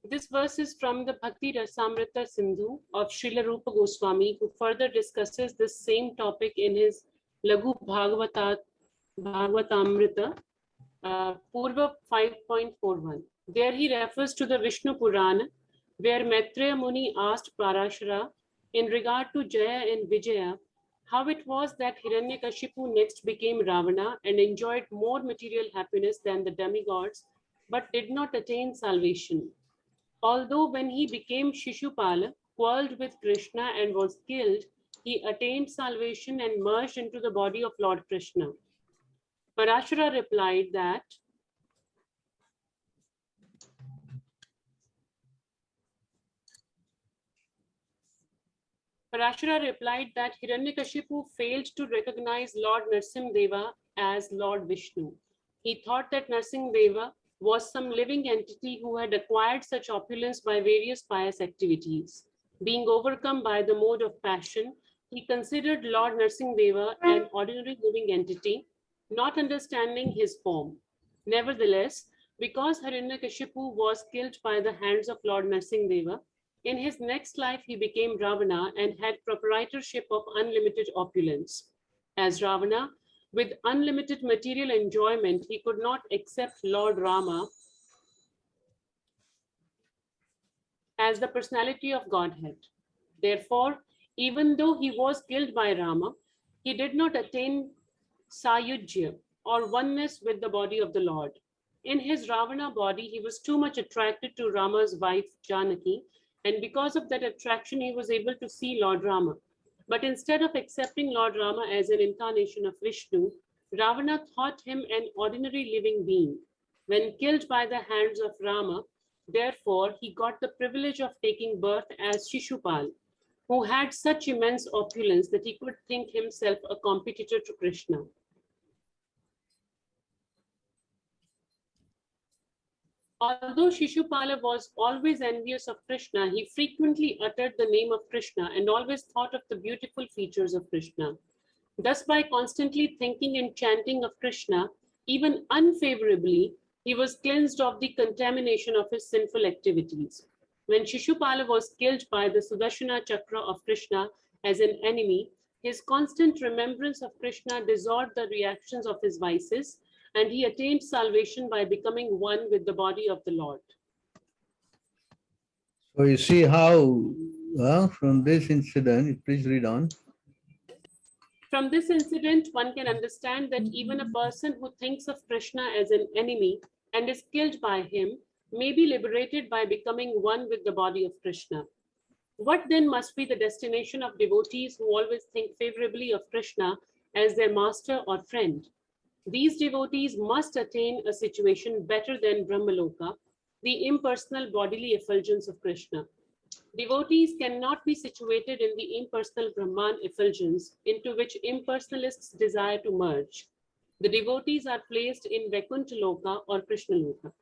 This verse is from the Bhakti Rasamrita Sindhu of Srila Rupa Goswami, who further discusses this same topic in his Laghu Bhagavatamrita, Purva 5.41. There he refers to the Vishnu Purana, where Maitreya Muni asked Parashara in regard to Jaya and Vijaya, how it was that Hiranyakashipu next became Ravana and enjoyed more material happiness than the demigods, but did not attain salvation. Although when he became Shishupala, quarreled with Krishna and was killed, he attained salvation and merged into the body of Lord Krishna. Parashara replied that Hiranyakashipu failed to recognize Lord Narsimdeva as Lord Vishnu. He thought that Narsimdeva was some living entity who had acquired such opulence by various pious activities. Being overcome by the mode of passion, he considered Lord Narsimdeva an ordinary living entity, not understanding his form. Nevertheless, because Hiranyakashipu was killed by the hands of Lord Narsimdeva, in his next life he became Ravana and had proprietorship of unlimited opulence. As Ravana, with unlimited material enjoyment, he could not accept Lord Rama as the personality of Godhead. Therefore, even though he was killed by Rama, he did not attain Sayujya or oneness with the body of the Lord. In his Ravana body, he was too much attracted to Rama's wife Janaki, and because of that attraction, he was able to see Lord Rama. But instead of accepting Lord Rama as an incarnation of Vishnu, Ravana thought him an ordinary living being. When killed by the hands of Rama, therefore, he got the privilege of taking birth as Shishupal, who had such immense opulence that he could think himself a competitor to Krishna. Although Shishupala was always envious of Krishna, he frequently uttered the name of Krishna and always thought of the beautiful features of Krishna. Thus, by constantly thinking and chanting of Krishna, even unfavorably, he was cleansed of the contamination of his sinful activities. When Shishupala was killed by the Sudarshana Chakra of Krishna as an enemy, his constant remembrance of Krishna dissolved the reactions of his vices, and he attained salvation by becoming one with the body of the Lord. So you see how from this incident, please read on. From this incident, one can understand that even a person who thinks of Krishna as an enemy and is killed by him may be liberated by becoming one with the body of Krishna. What then must be the destination of devotees who always think favorably of Krishna as their master or friend? These devotees must attain a situation better than Brahmaloka, the impersonal bodily effulgence of Krishna. Devotees cannot be situated in the impersonal Brahman effulgence into which impersonalists desire to merge. The devotees are placed in Vaikuntha Loka or Krishna Loka.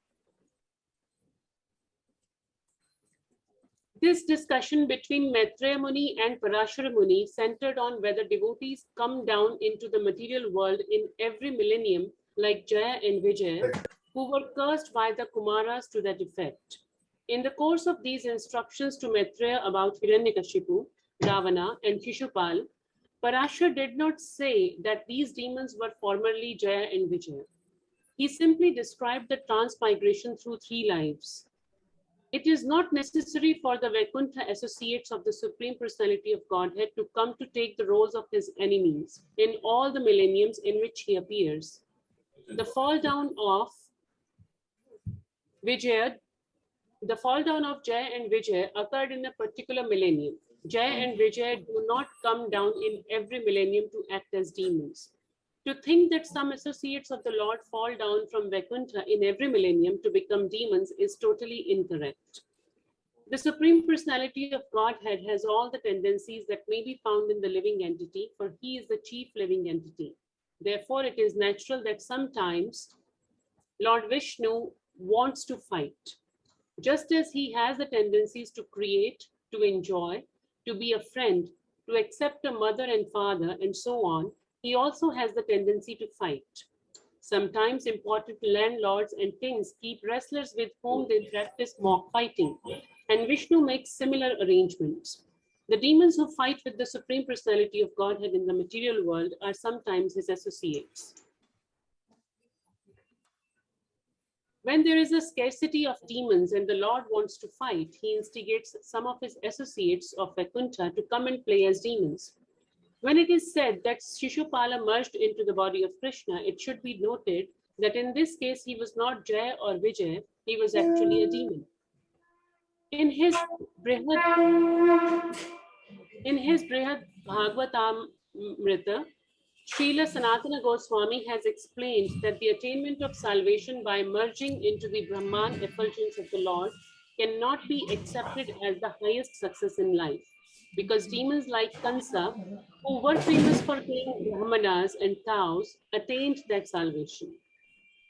This discussion between Maitreya Muni and Parashara Muni centered on whether devotees come down into the material world in every millennium like Jaya and Vijaya, who were cursed by the Kumaras to that effect. In the course of these instructions to Maitreya about Hiranyakashipu, Ravana, and Shishupal, Parashara did not say that these demons were formerly Jaya and Vijaya. He simply described the transmigration through 3 lives. It is not necessary for the Vaikuntha associates of the Supreme Personality of Godhead to come to take the roles of his enemies in all the millenniums in which he appears. The fall down of Vijaya, the fall down of Jaya and Vijaya occurred in a particular millennium. Jaya and Vijaya do not come down in every millennium to act as demons. To think that some associates of the Lord fall down from Vaikuntha in every millennium to become demons is totally incorrect. The Supreme Personality of Godhead has all the tendencies that may be found in the living entity, for he is the chief living entity. Therefore, it is natural that sometimes Lord Vishnu wants to fight. Just as he has the tendencies to create, to enjoy, to be a friend, to accept a mother and father, and so on, he also has the tendency to fight. Sometimes important landlords and kings keep wrestlers with whom they practice mock fighting, and Vishnu makes similar arrangements. The demons who fight with the Supreme Personality of Godhead in the material world are sometimes his associates. When there is a scarcity of demons and the Lord wants to fight, he instigates some of his associates of Vaikuntha to come and play as demons. When it is said that Shishupala merged into the body of Krishna, it should be noted that in this case he was not Jaya or Vijay, he was actually a demon. In his Brihad Bhagavatamrita, Srila Sanatana Goswami has explained that the attainment of salvation by merging into the Brahman effulgence of the Lord cannot be accepted as the highest success in life, because demons like Kansa, who were famous for killing Brahmanas and cows, attained that salvation.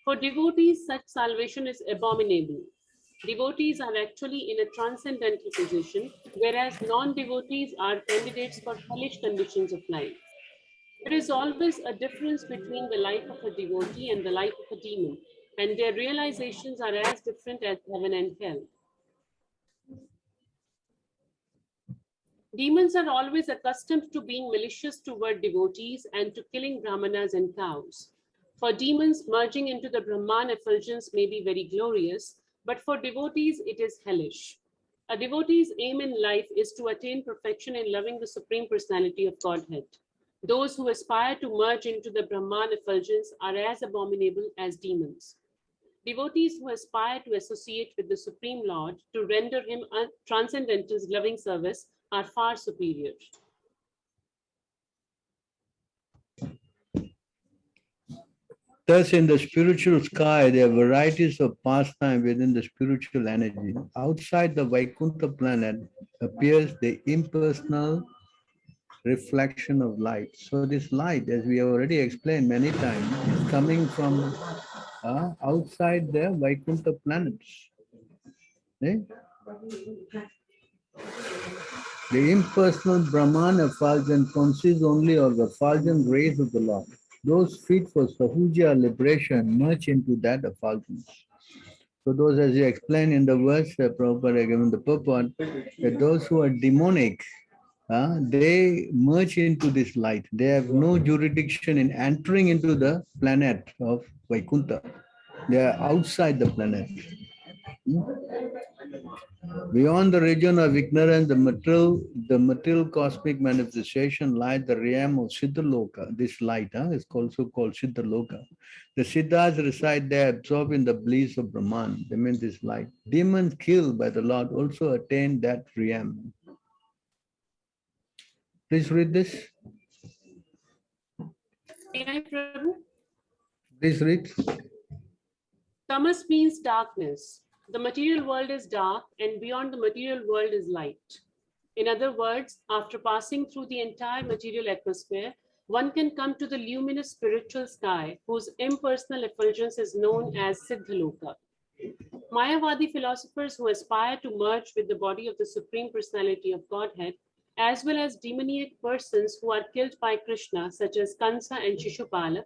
For devotees, such salvation is abominable. Devotees are actually in a transcendental position, whereas non-devotees are candidates for hellish conditions of life. There is always a difference between the life of a devotee and the life of a demon, and their realizations are as different as heaven and hell. Demons are always accustomed to being malicious toward devotees and to killing brahmanas and cows. For demons, merging into the Brahman effulgence may be very glorious, but for devotees, it is hellish. A devotee's aim in life is to attain perfection in loving the Supreme Personality of Godhead. Those who aspire to merge into the Brahman effulgence are as abominable as demons. Devotees who aspire to associate with the Supreme Lord to render him transcendental loving service are far superior. Thus, in the spiritual sky, there are varieties of pastime within the spiritual energy. Outside the Vaikuntha planet appears the impersonal reflection of light. So this light, as we have already explained many times, is coming from outside the Vaikuntha planets. Eh? The impersonal Brahman effulgence consists only of the effulgent rays of the Lord. Those fit for Sahuja liberation merge into that effulgence. So those, as you explained in the verse, Prabhupada given the purport, that those who are demonic, they merge into this light. They have no jurisdiction in entering into the planet of Vaikuntha. They are outside the planet. Beyond the region of ignorance, the material cosmic manifestation lies the realm of Siddhaloka. This light is also called Siddhaloka. The Siddhas reside there, absorbed in the bliss of Brahman. They mean this light. Demons killed by the Lord also attain that realm. Please read this. Please read. Tamas means darkness. The material world is dark, and beyond the material world is light. In other words, after passing through the entire material atmosphere, one can come to the luminous spiritual sky, whose impersonal effulgence is known as Siddhaloka. Mayavadi philosophers who aspire to merge with the body of the Supreme Personality of Godhead, as well as demoniac persons who are killed by Krishna, such as Kansa and Shishupala,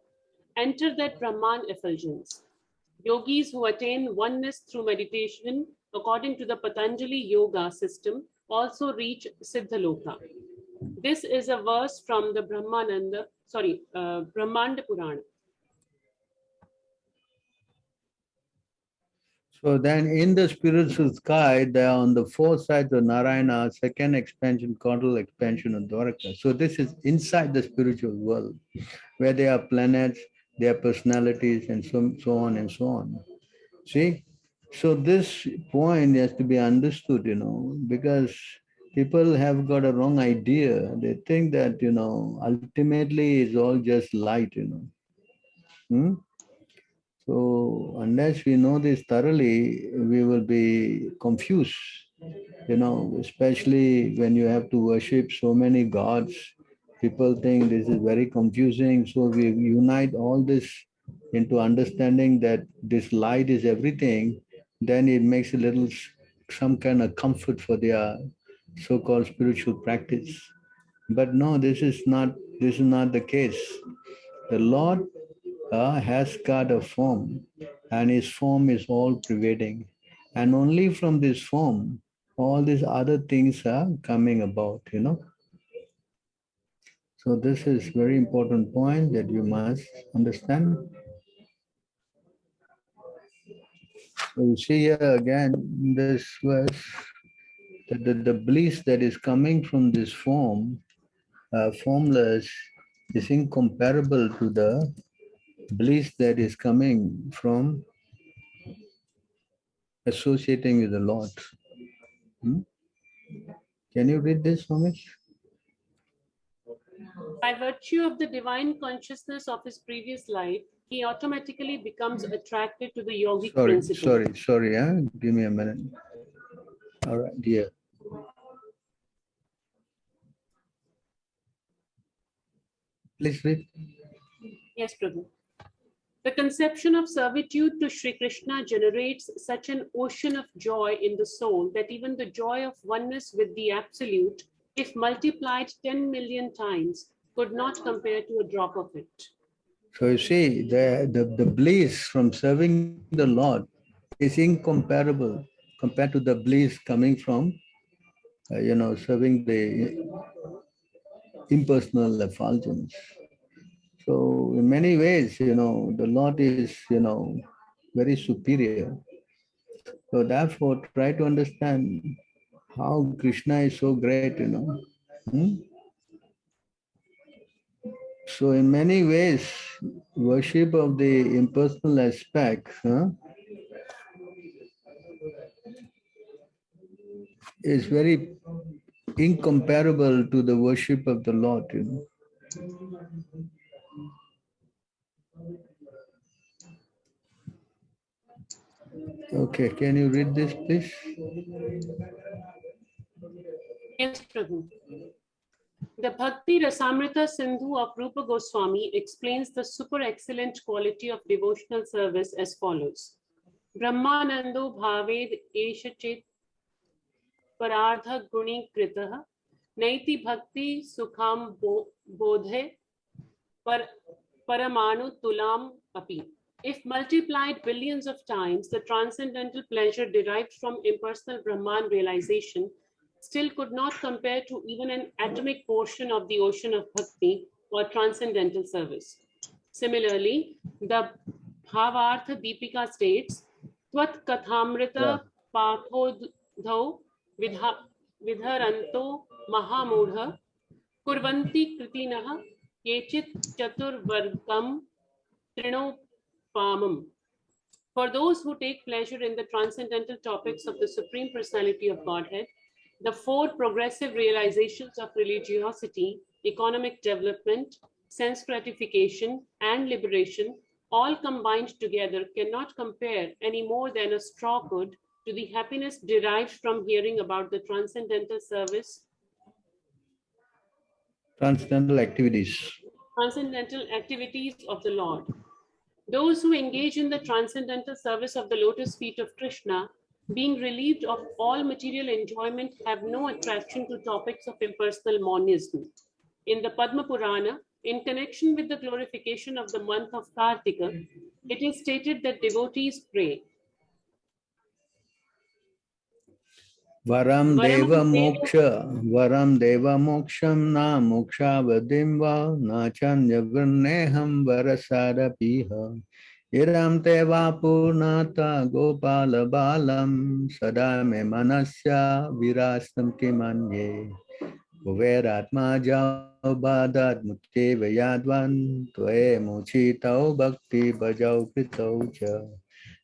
enter that Brahman effulgence. Yogis who attain oneness through meditation, according to the Patanjali Yoga system, also reach Siddhaloka. This is a verse from the Brahmanda Purana. So then in the spiritual sky, they are on the four sides of Narayana, second expansion, caudal expansion of Dwaraka. So this is inside the spiritual world, where there are planets, their personalities, and so on and so on. See? So this point has to be understood, because people have got a wrong idea. They think that, ultimately it's all just light. Hmm? So unless we know this thoroughly, we will be confused, especially when you have to worship so many gods. People think this is very confusing. So we unite all this into understanding that this light is everything, then it makes a little some kind of comfort for their so-called spiritual practice. But no, this is not the case. The Lord has got a form, and his form is all pervading. And only from this form, all these other things are coming about. So this is very important point that you must understand. So you see here again, this verse, that the bliss that is coming from this form, formless, is incomparable to the bliss that is coming from associating with the Lord. Hmm? Can you read this, Ramesh? By virtue of the divine consciousness of his previous life, he automatically becomes attracted to the yogic principle. Sorry, give me a minute. All right, dear. Please read. Yes, Prabhu. The conception of servitude to Sri Krishna generates such an ocean of joy in the soul that even the joy of oneness with the Absolute, if multiplied 10 million times, could not compare to a drop of it. So you see, the bliss from serving the Lord is incomparable compared to the bliss coming from, serving the impersonal effulgence. So in many ways, the Lord is, very superior. So therefore, try to understand how Krishna is so great. Hmm? So in many ways, worship of the impersonal aspect is very incomparable to the worship of the Lord. Okay, can you read this, please? Yes, Prabhu. The Bhakti Rasamrita Sindhu of Rupa Goswami explains the super excellent quality of devotional service as follows. Brahmanando bhaved esha chet parardha guni kritaha naiti bhakti sukham bodhe paramanu tulam api. If multiplied billions of times, the transcendental pleasure derived from impersonal Brahman realization still could not compare to even an atomic portion of the ocean of bhakti or transcendental service. Similarly, the Bhavartha Deepika states, Tvat Kathamrita Pathodhau Vidharanto Mahamudha Kurvanti Kritinaha Kechit Chaturvargam Trinopamam. For those who take pleasure in the transcendental topics of the Supreme Personality of Godhead, the four progressive realizations of religiosity, economic development, sense gratification, and liberation, all combined together, cannot compare any more than a straw could to the happiness derived from hearing about the transcendental service. Transcendental activities. Transcendental activities of the Lord. Those who engage in the transcendental service of the lotus feet of Krishna, being relieved of all material enjoyment, have no attraction to topics of impersonal monism. In the Padma Purana, in connection with the glorification of the month of Kartika, it is stated that devotees pray, Varam deva moksham na moksha vadim va na chanya varneham varasara piha Iram teva purnata gopala balam sada me manasya virastam kimanye. Kuveratma jau badat mukti vayadvan tve muchitau bhakti bhajau kritau cha.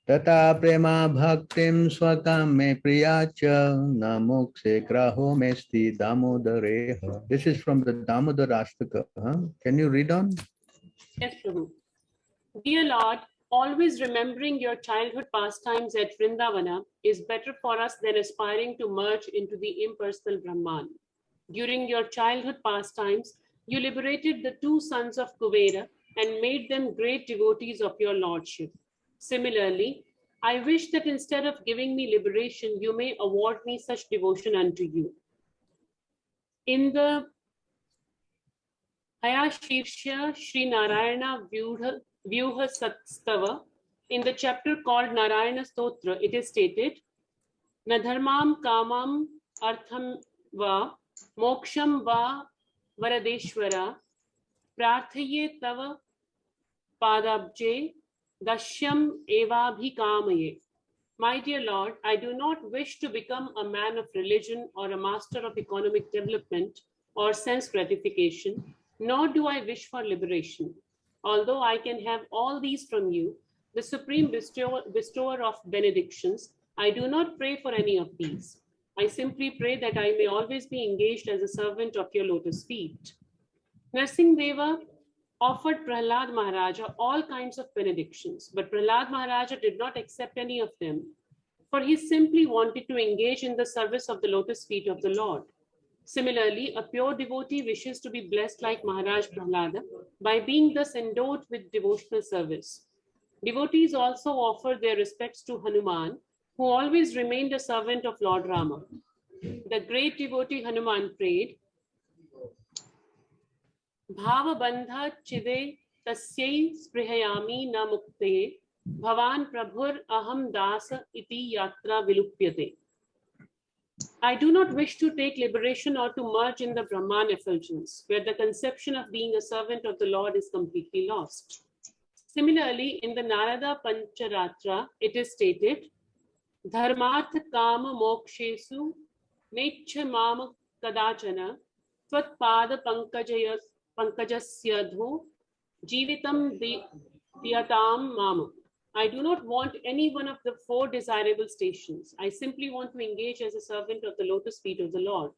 Tata prema bhaktim swakam me priyacha namokse graho mesti damodareha. This is from the Damodar Astaka. Huh? Can you read on? Yes, Prabhu. Dear Lord, always remembering your childhood pastimes at Vrindavana is better for us than aspiring to merge into the impersonal Brahman. During your childhood pastimes, you liberated the two sons of Kuvera and made them great devotees of your lordship. Similarly, I wish that instead of giving me liberation, you may award me such devotion unto you. In the Hayashirsha Sri Narayana Vyuha Satstava, in the chapter called Narayana Stotra, it is stated, Nadharmam Kamam Artham Va Moksham Va Varadeshwara Prarthaye Tava Padabje Dashyam Evabhikamaye. My dear Lord, I do not wish to become a man of religion or a master of economic development or sense gratification, nor do I wish for liberation. Although I can have all these from you, the supreme bestower of benedictions, I do not pray for any of these. I simply pray that I may always be engaged as a servant of your lotus feet. Narsinghdeva offered Prahlad Maharaja all kinds of benedictions, but Prahlad Maharaja did not accept any of them, for he simply wanted to engage in the service of the lotus feet of the Lord. Similarly, a pure devotee wishes to be blessed like Maharaj Prahlada by being thus endowed with devotional service. Devotees also offer their respects to Hanuman, who always remained a servant of Lord Rama. The great devotee Hanuman prayed, Bhava bandha chide tasyai sprihayami na mukte bhavan prabhur aham dasa iti yatra vilupyate. I do not wish to take liberation or to merge in the Brahman effulgence, where the conception of being a servant of the Lord is completely lost. Similarly, in the Narada Pancharatra, it is stated, Dharmartha kama mokshesu necha mama kadachana tvat pada pankajasya dho jivitam diyatam mama. I do not want any one of the four desirable stations. I simply want to engage as a servant of the lotus feet of the Lord.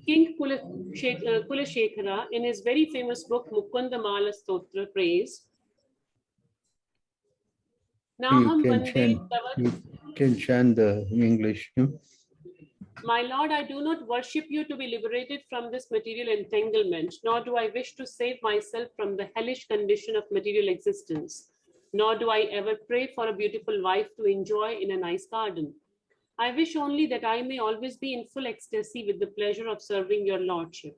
King Kulashekara, in his very famous book Mukunda Mala Stotra, prays, Naham Vande Tavat. You can chant the English. My Lord, I do not worship you to be liberated from this material entanglement, nor do I wish to save myself from the hellish condition of material existence, nor do I ever pray for a beautiful wife to enjoy in a nice garden. I wish only that I may always be in full ecstasy with the pleasure of serving your lordship.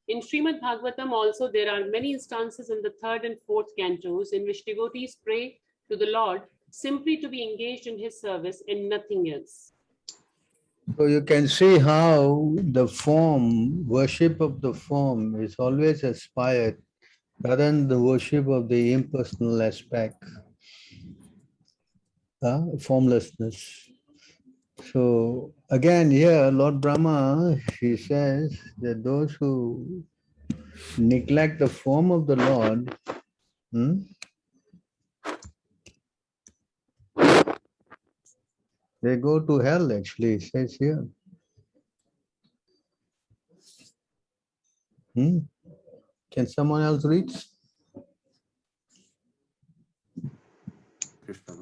In Srimad Bhagavatam also, there are many instances in the 3rd and 4th cantos in which devotees pray to the Lord simply to be engaged in his service and nothing else. So you can see how the form, worship of the form is always aspired rather than the worship of the impersonal aspect, formlessness. So again here, Lord Brahma, he says that those who neglect the form of the Lord, they go to hell, actually, it says here. Can someone else read? Krishna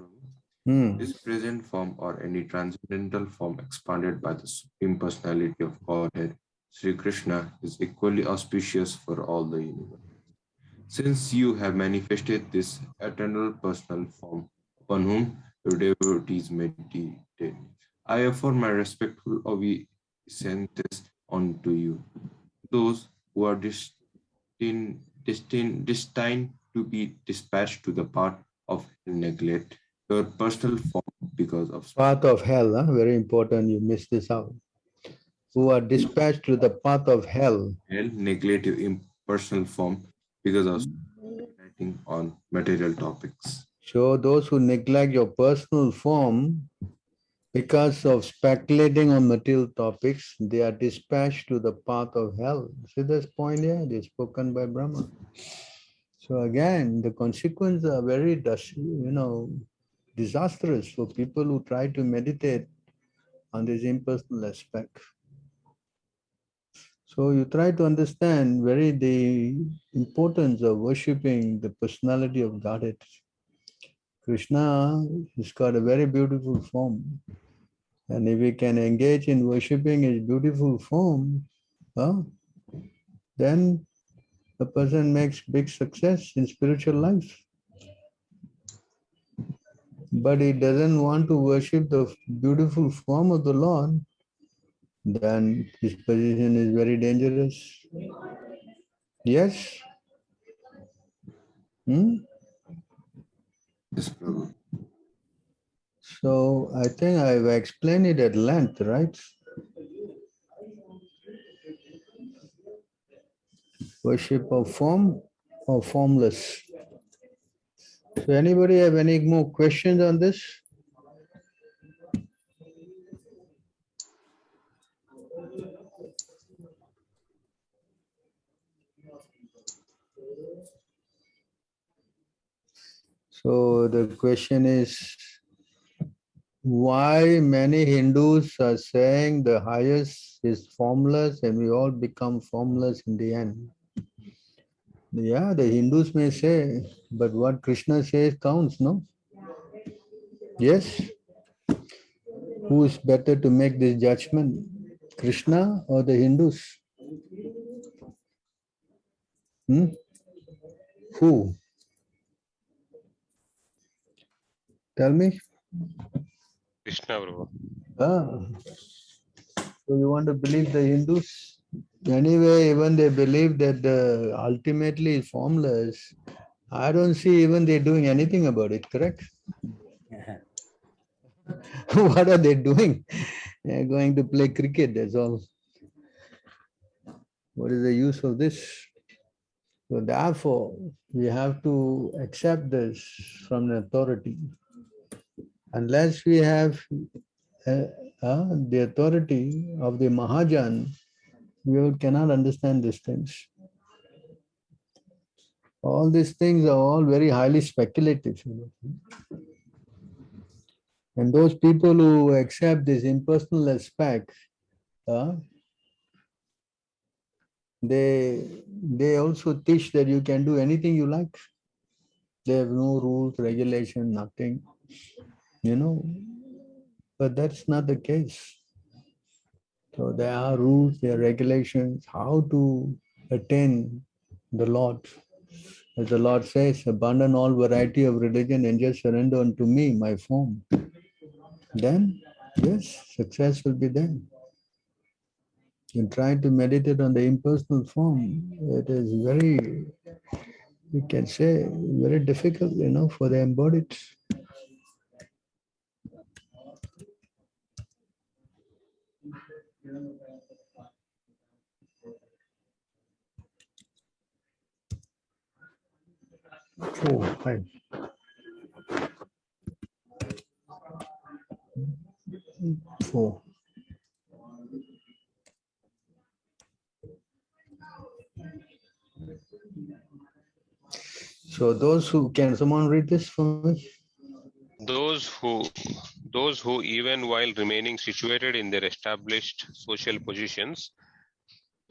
Prabhu. This present form or any transcendental form expanded by the Supreme Personality of Godhead, Sri Krishna, is equally auspicious for all the universe. Since you have manifested this eternal personal form upon whom your devotees meditate, I offer my respectful obeisances unto you. Those who are destined to be dispatched to the path of neglect your personal form because of path of hell, very important, you missed this out. Who are dispatched to the path of hell. Neglect your impersonal form because of writing on material topics. So those who neglect your personal form because of speculating on material topics, they are dispatched to the path of hell. See this point here? It is spoken by Brahma. So again, the consequences are very, disastrous for people who try to meditate on this impersonal aspect. So you try to understand the importance of worshipping the personality of Godhead. Krishna has got a very beautiful form. And if we can engage in worshipping his beautiful form, then the person makes big success in spiritual life. But he doesn't want to worship the beautiful form of the Lord, then his position is very dangerous. Yes? Yes, Prabhu. So I think I've explained it at length, right? Worship of form or formless. So anybody have any more questions on this? So the question is, why many Hindus are saying the highest is formless and we all become formless in the end? Yeah, the Hindus may say, but what Krishna says counts, no? Yes? Who is better to make this judgment, Krishna or the Hindus? Who? Tell me. Krishna, Prabhu. So you want to believe the Hindus? Anyway, even they believe that the ultimately is formless. I don't see even they're doing anything about it, correct? What are they doing? They're going to play cricket, that's all. What is the use of this? So therefore, we have to accept this from the authority. Unless we have the authority of the Mahajan, we cannot understand these things. All these things are all very highly speculative. And those people who accept this impersonal aspect, they also teach that you can do anything you like. They have no rules, regulation, nothing, but that's not the case. So there are rules, there are regulations, how to attain the Lord. As the Lord says, abandon all variety of religion and just surrender unto me, my form. Then, yes, success will be there. You try to meditate on the impersonal form, it is very, you can say, very difficult, for the embodied. Oh, fine. Four. So those who, can someone read this for me? Those who even while remaining situated in their established social positions,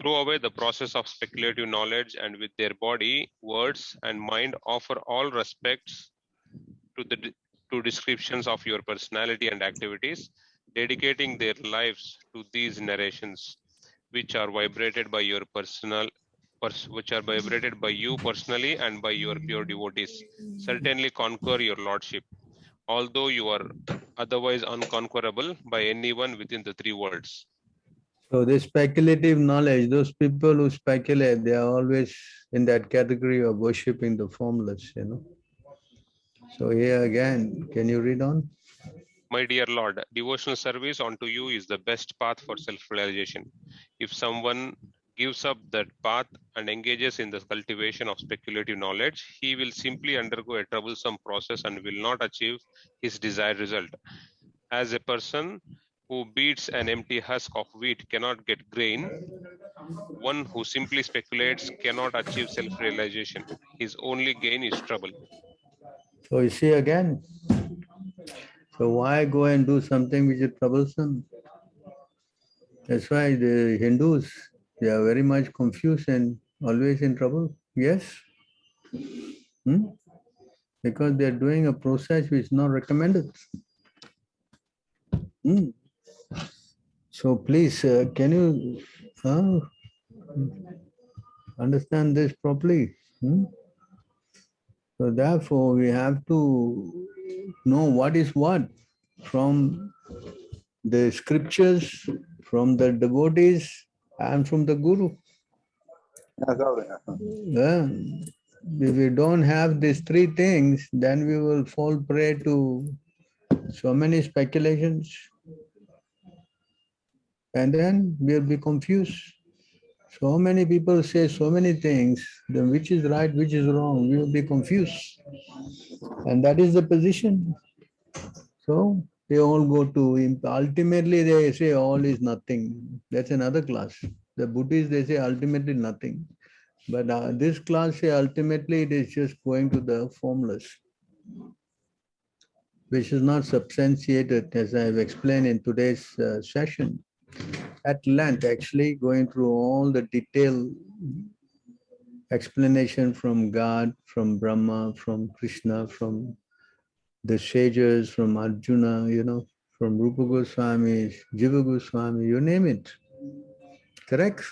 throw away the process of speculative knowledge and with their body, words, and mind offer all respects to descriptions of your personality and activities, dedicating their lives to these narrations, which are vibrated by your you personally and by your pure devotees, certainly conquer your lordship, although you are otherwise unconquerable by anyone within the three worlds. So this speculative knowledge, those people who speculate, they are always in that category of worshipping the formless, So here again, can you read on? My dear Lord, devotional service unto you is the best path for self-realization. If someone gives up that path and engages in the cultivation of speculative knowledge, he will simply undergo a troublesome process and will not achieve his desired result. As a person who beats an empty husk of wheat cannot get grain, one who simply speculates cannot achieve self-realization. His only gain is trouble. So you see again. So why go and do something which is troublesome? That's why the Hindus, they are very much confused and always in trouble. Yes? Because they are doing a process which is not recommended. So please, can you understand this properly? So therefore, we have to know what is what from the scriptures, from the devotees, and from the Guru. Yeah. If we don't have these three things, then we will fall prey to so many speculations. And then we'll be confused. So many people say so many things, then which is right, which is wrong, we will be confused. And that is the position. So they all go to, ultimately they say all is nothing. That's another class. The Buddhists, they say ultimately nothing. But this class say ultimately it is just going to the formless, which is not substantiated, as I have explained in today's session. At length, actually going through all the detailed explanation from God, from Brahma, from Krishna, from the sages, from Arjuna, from Rupa Goswami, Jiva Goswami, you name it. Correct?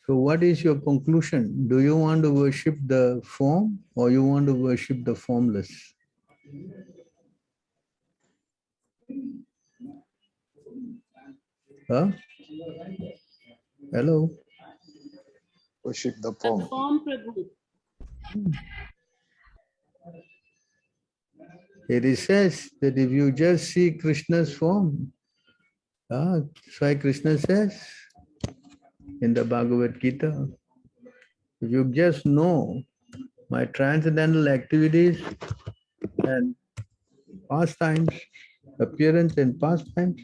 So what is your conclusion? Do you want to worship the form or you want to worship the formless? Huh? Hello? Worship the The form. form, Prabhu. It says that if you just see Krishna's form, that's why Krishna says in the Bhagavad Gita, if you just know my transcendental activities and pastimes, appearance and pastimes,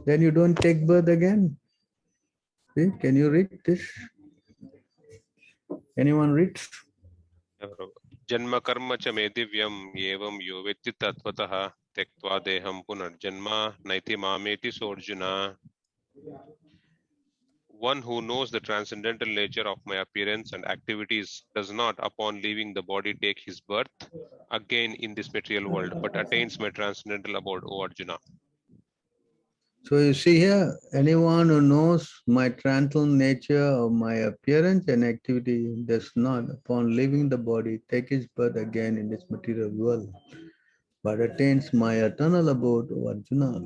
then you don't take birth again. See, can you read this? Anyone read? Janma karma cha me divyam evam yo vetti tatvatah tektva deham punarjanma naiti mameti sorjuna. One who knows the transcendental nature of my appearance and activities does not, upon leaving the body, take his birth again in this material world, but attains my transcendental abode, O Arjuna. So you see here, anyone who knows my transcendental nature of my appearance and activity does not, upon leaving the body, take his birth again in this material world, but attains my eternal abode, O Arjuna.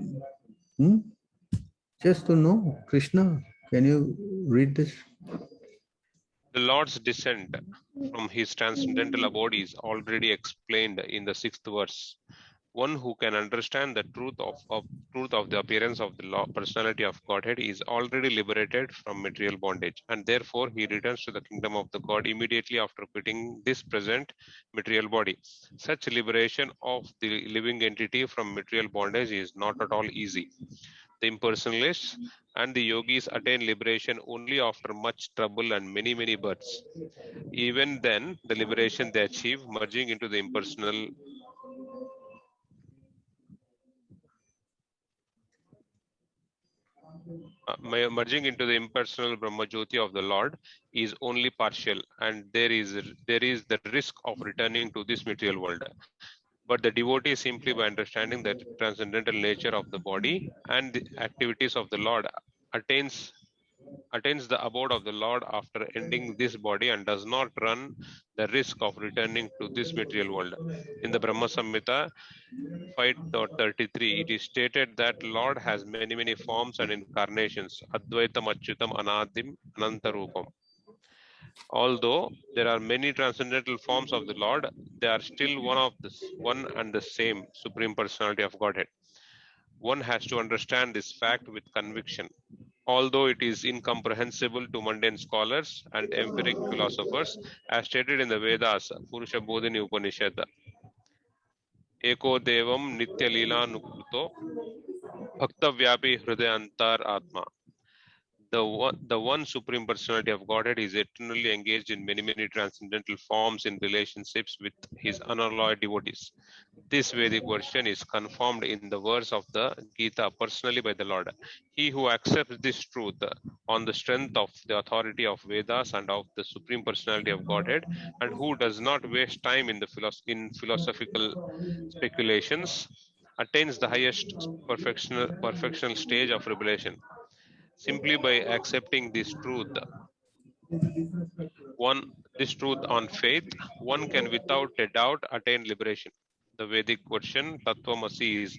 Just to know Krishna. Can you read this? The Lord's descent from his transcendental abode is already explained in the 6th verse. One who can understand the truth of the appearance of the personality of Godhead is already liberated from material bondage, and therefore he returns to the kingdom of the God immediately after quitting this present material body. Such liberation of the living entity from material bondage is not at all easy. The impersonalists and the yogis attain liberation only after much trouble and many, many births. Even then, the liberation they achieve, merging into the impersonal Brahma Jyoti of the Lord is only partial, and there is the risk of returning to this material world. But the devotee, simply by understanding the transcendental nature of the body and the activities of the Lord, attains the abode of the Lord after ending this body and does not run the risk of returning to this material world. In the Brahma Samhita 5.33, it is stated that Lord has many, many forms and incarnations, Advaitam Achyutam Anadim Anantarupam. Although there are many transcendental forms of the Lord, they are still one and the same Supreme Personality of Godhead. One has to understand this fact with conviction. although it is incomprehensible to mundane scholars and empiric philosophers, as stated in the Vedas, Purusha Bodhini Upanishad. Eko Devam Nitya Lila Nukruto Bhakta Vyapi Hridayantar Atma. The one Supreme Personality of Godhead is eternally engaged in many transcendental forms in relationships with his unalloyed devotees. This Vedic version is confirmed in the verse of the Gita personally by the Lord. He who accepts this truth on the strength of the authority of Vedas and of the Supreme Personality of Godhead, and who does not waste time in philosophical speculations, attains the highest perfectional stage of revelation. Simply by accepting this truth on faith, one can without a doubt attain liberation. The Vedic version Tattva-jijñāsā is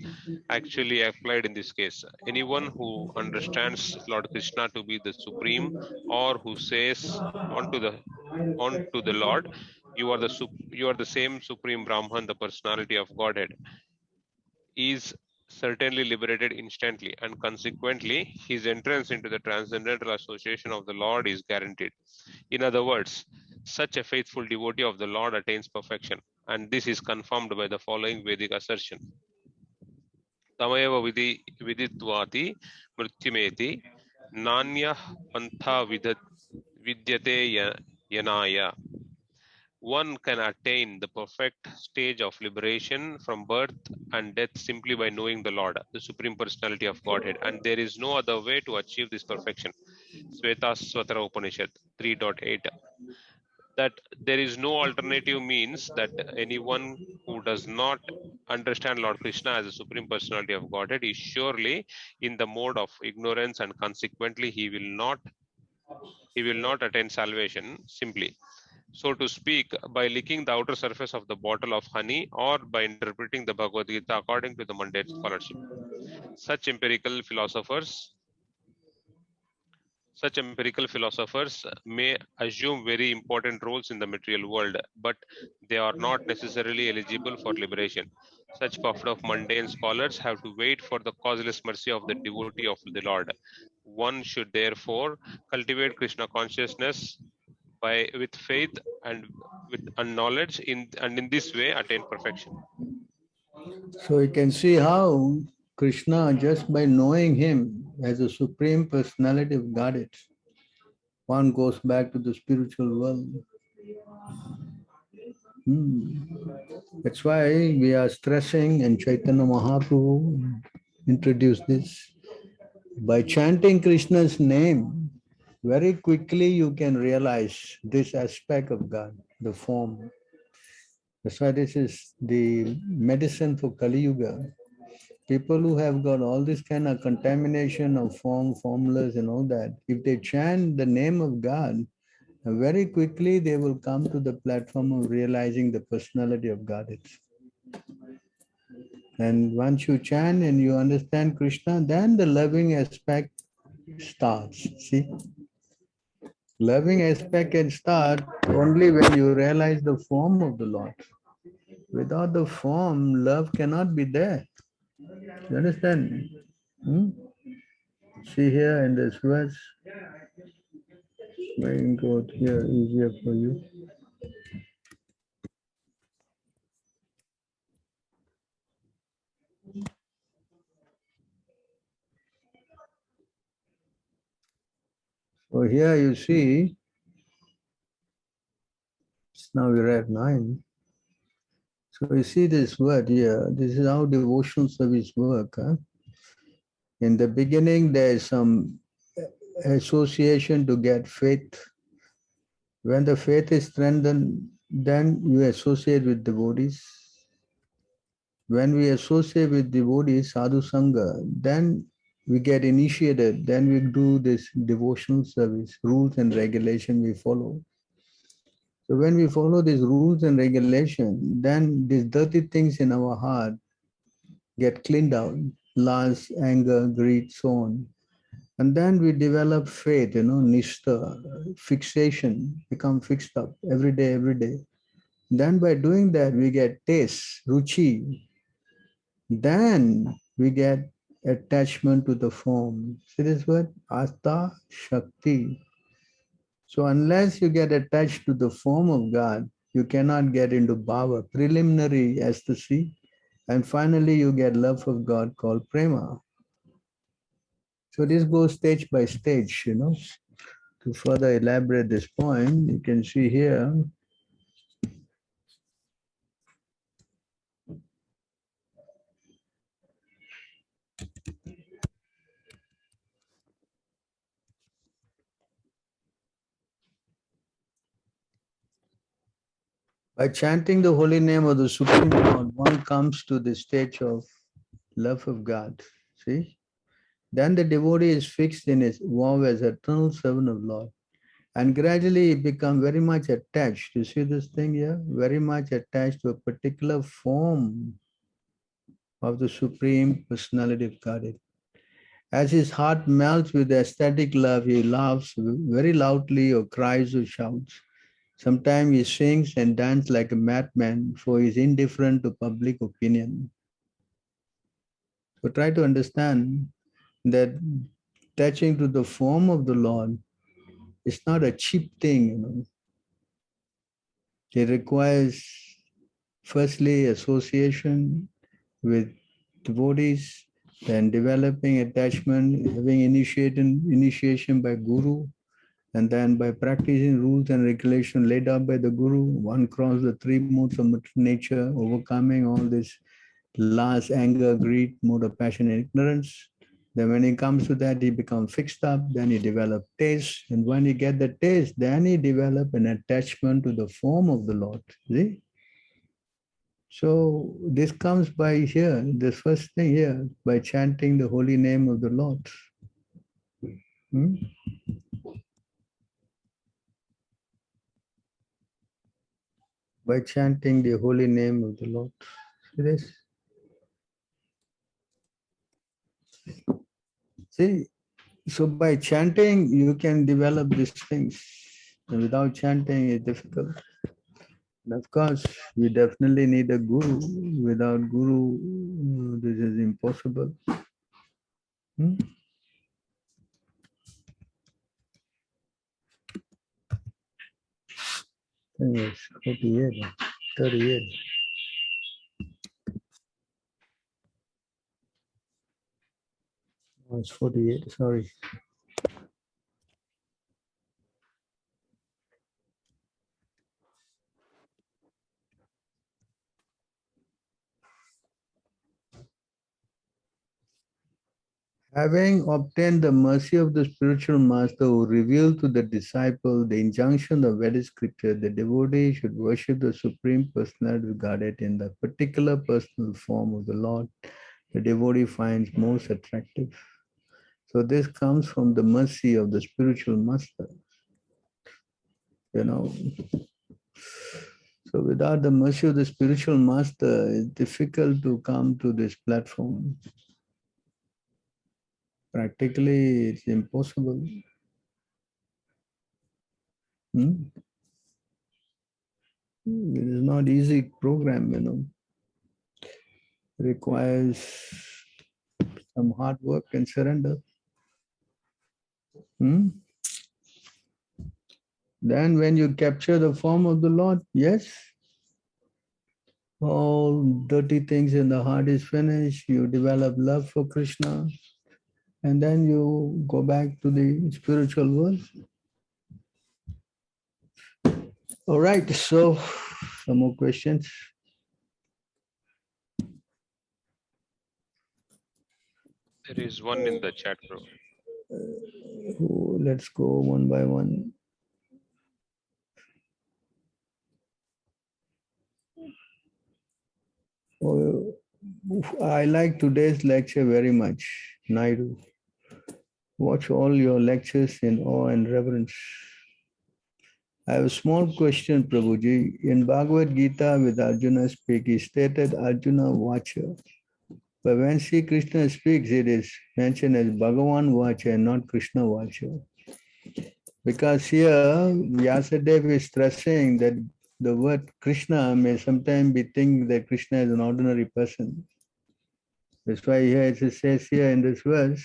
actually applied in this case. Anyone who understands Lord Krishna to be the supreme, or who says unto the Lord, you are the same supreme Brahman, the personality of Godhead, is certainly liberated instantly, and consequently his entrance into the transcendental association of the Lord is guaranteed. In other words, such a faithful devotee of the Lord attains perfection, and this is confirmed by the following Vedic assertion. Tamayeva viditvati mrityumeti nanya pantha vidyate yanaya. One can attain the perfect stage of liberation from birth and death simply by knowing the Lord, the Supreme Personality of Godhead, and there is no other way to achieve this perfection. Svetasvatara Upanishad 3.8. That there is no alternative means that anyone who does not understand Lord Krishna as the Supreme Personality of Godhead is surely in the mode of ignorance, and consequently he will not attain salvation simply, so to speak, by licking the outer surface of the bottle of honey, or by interpreting the Bhagavad Gita according to the mundane scholarship. Such empirical philosophers may assume very important roles in the material world, but they are not necessarily eligible for liberation. Such puffed up mundane scholars have to wait for the causeless mercy of the devotee of the Lord. One should therefore cultivate Krishna consciousness with faith and knowledge, and in this way attain perfection. So you can see how Krishna, just by knowing him as a Supreme Personality of Godhead, one goes back to the spiritual world. That's why we are stressing, and Chaitanya Mahaprabhu introduced this. By chanting Krishna's name, very quickly you can realize this aspect of God, the form. That's why this is the medicine for Kali Yuga. People who have got all this kind of contamination of formless and all that, if they chant the name of God, very quickly they will come to the platform of realizing the personality of God. And once you chant and you understand Krishna, then the loving aspect starts. See? Loving aspect can start only when you realize the form of the Lord. Without the form, love cannot be there. You understand? See here in this verse, I can go here easier for you. So here you see, now we're at 9. So you see this word here, this is how devotional service work. In the beginning, there is some association to get faith. When the faith is strengthened, then you associate with devotees. When we associate with devotees, sadhu sangha, then we get initiated, then we do this devotional service, rules and regulation we follow. So when we follow these rules and regulation, then these dirty things in our heart get cleaned out, lust, anger, greed, so on. And then we develop faith, nishtha, fixation, become fixed up every day, every day. Then by doing that, we get taste, ruchi. Then we get attachment to the form. See this word? Asta Shakti. So unless you get attached to the form of God, you cannot get into bhava, preliminary ecstasy, and finally you get love of God called prema. So this goes stage by stage, you know. To further elaborate this point, you can see here, by chanting the holy name of the Supreme Lord, one comes to the stage of love of God. See? Then the devotee is fixed in his vow as eternal servant of Lord. And gradually he becomes very much attached. You see this thing here? Very much attached to a particular form of the Supreme Personality of Godhead. As his heart melts with ecstatic love, he laughs very loudly or cries or shouts. Sometimes he sings and dances like a madman, for he is indifferent to public opinion. So try to understand that attaching to the form of the Lord is not a cheap thing, you know. It requires, firstly, association with devotees, then developing attachment, having initiation by Guru, and then by practicing rules and regulations laid out by the Guru, one crosses the three modes of nature, overcoming all this lust, anger, greed, mode of passion, and ignorance. Then when he comes to that, he becomes fixed up, then he develops taste. And when he get the taste, then he develops an attachment to the form of the Lord. See? So this comes by here, this first thing here, by chanting the holy name of the Lord. Hmm? By chanting the holy name of the Lord. See this? See, so by chanting, you can develop these things. And without chanting, it's difficult. And of course, we definitely need a guru. Without guru, this is impossible. Hmm? I think it's 48, 38. Oh, it's 48, sorry. Having obtained the mercy of the spiritual master who revealed to the disciple the injunction of Vedic scripture, the devotee should worship the Supreme Personality of Godhead in the particular personal form of the Lord the devotee finds most attractive. So this comes from the mercy of the spiritual master. You know, so without the mercy of the spiritual master, it's difficult to come to this platform. Practically, it's impossible. It is not easy program, you know. It requires some hard work and surrender. Then when you capture the form of the Lord, yes, all dirty things in the heart is finished. You develop love for Krishna, and then you go back to the spiritual world. All right, so some more questions. There is one in the chat, bro. Let's go one by one. Oh, I like today's lecture very much, Naidu. Watch all your lectures in awe and reverence. I have a small question, Prabhuji. In Bhagavad Gita, with Arjuna speak, he stated Arjuna Vacha. But when Sri Krishna speaks, it is mentioned as Bhagavan Vacha and not Krishna Vacha. Because here, Vyasadeva is stressing that the word Krishna may sometimes be think that Krishna is an ordinary person. That's why here it says here in this verse,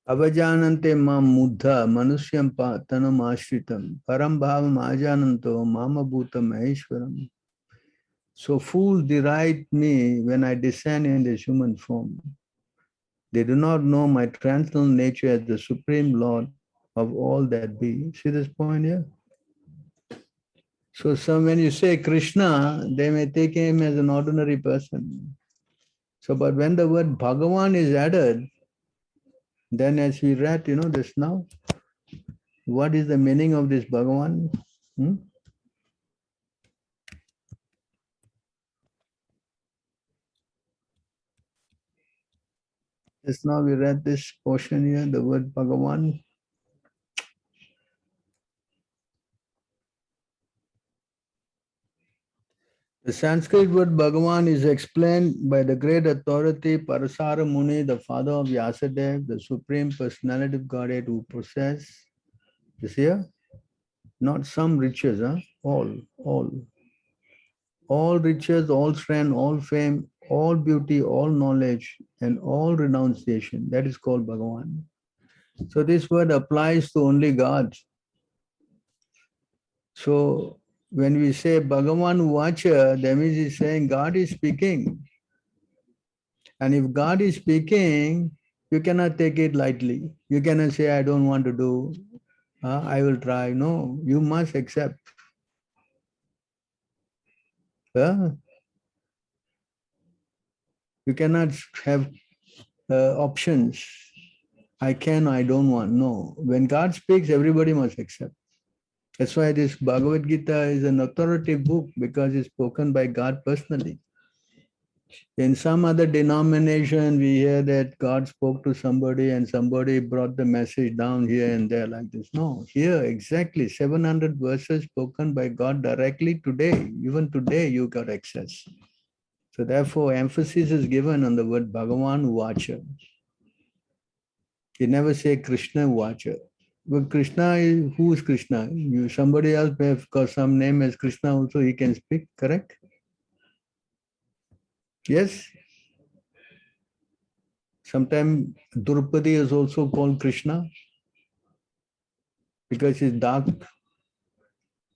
Avajanante mam muddha manusyam tanam ashritam param bhavam ajananto mama bhutam maheshwaram. So fools deride me when I descend in this human form. They do not know my transcendental nature as the supreme Lord of all that be. See this point here? So when you say Krishna, they may take him as an ordinary person. So, but when the word Bhagavan is added, then as we read, this now, what is the meaning of this Bhagavan? Just now we read this portion here, the word Bhagavan. The Sanskrit word Bhagavan is explained by the great authority Parasara Muni, the father of Vyasadeva, the Supreme Personality of Godhead who possess, you see here? Not some riches, all riches, all strength, all fame, all beauty, all knowledge, and all renunciation. That is called Bhagavan. So this word applies to only God. So when we say Bhagavan Vacha, that means he's saying God is speaking. And if God is speaking, you cannot take it lightly. You cannot say, I don't want to do, I will try. No, you must accept. You cannot have options. I can, I don't want. No. When God speaks, everybody must accept. That's why this Bhagavad Gita is an authoritative book, because it's spoken by God personally. In some other denomination, we hear that God spoke to somebody and somebody brought the message down here and there like this. No, here exactly 700 verses spoken by God directly today. Even today you got access. So therefore emphasis is given on the word Bhagavan Vacha. You never say Krishna Vacha. But Krishna is, who is Krishna? Somebody else may have got some name as Krishna also, he can speak, correct? Yes? Sometimes Draupadi is also called Krishna because he's dark.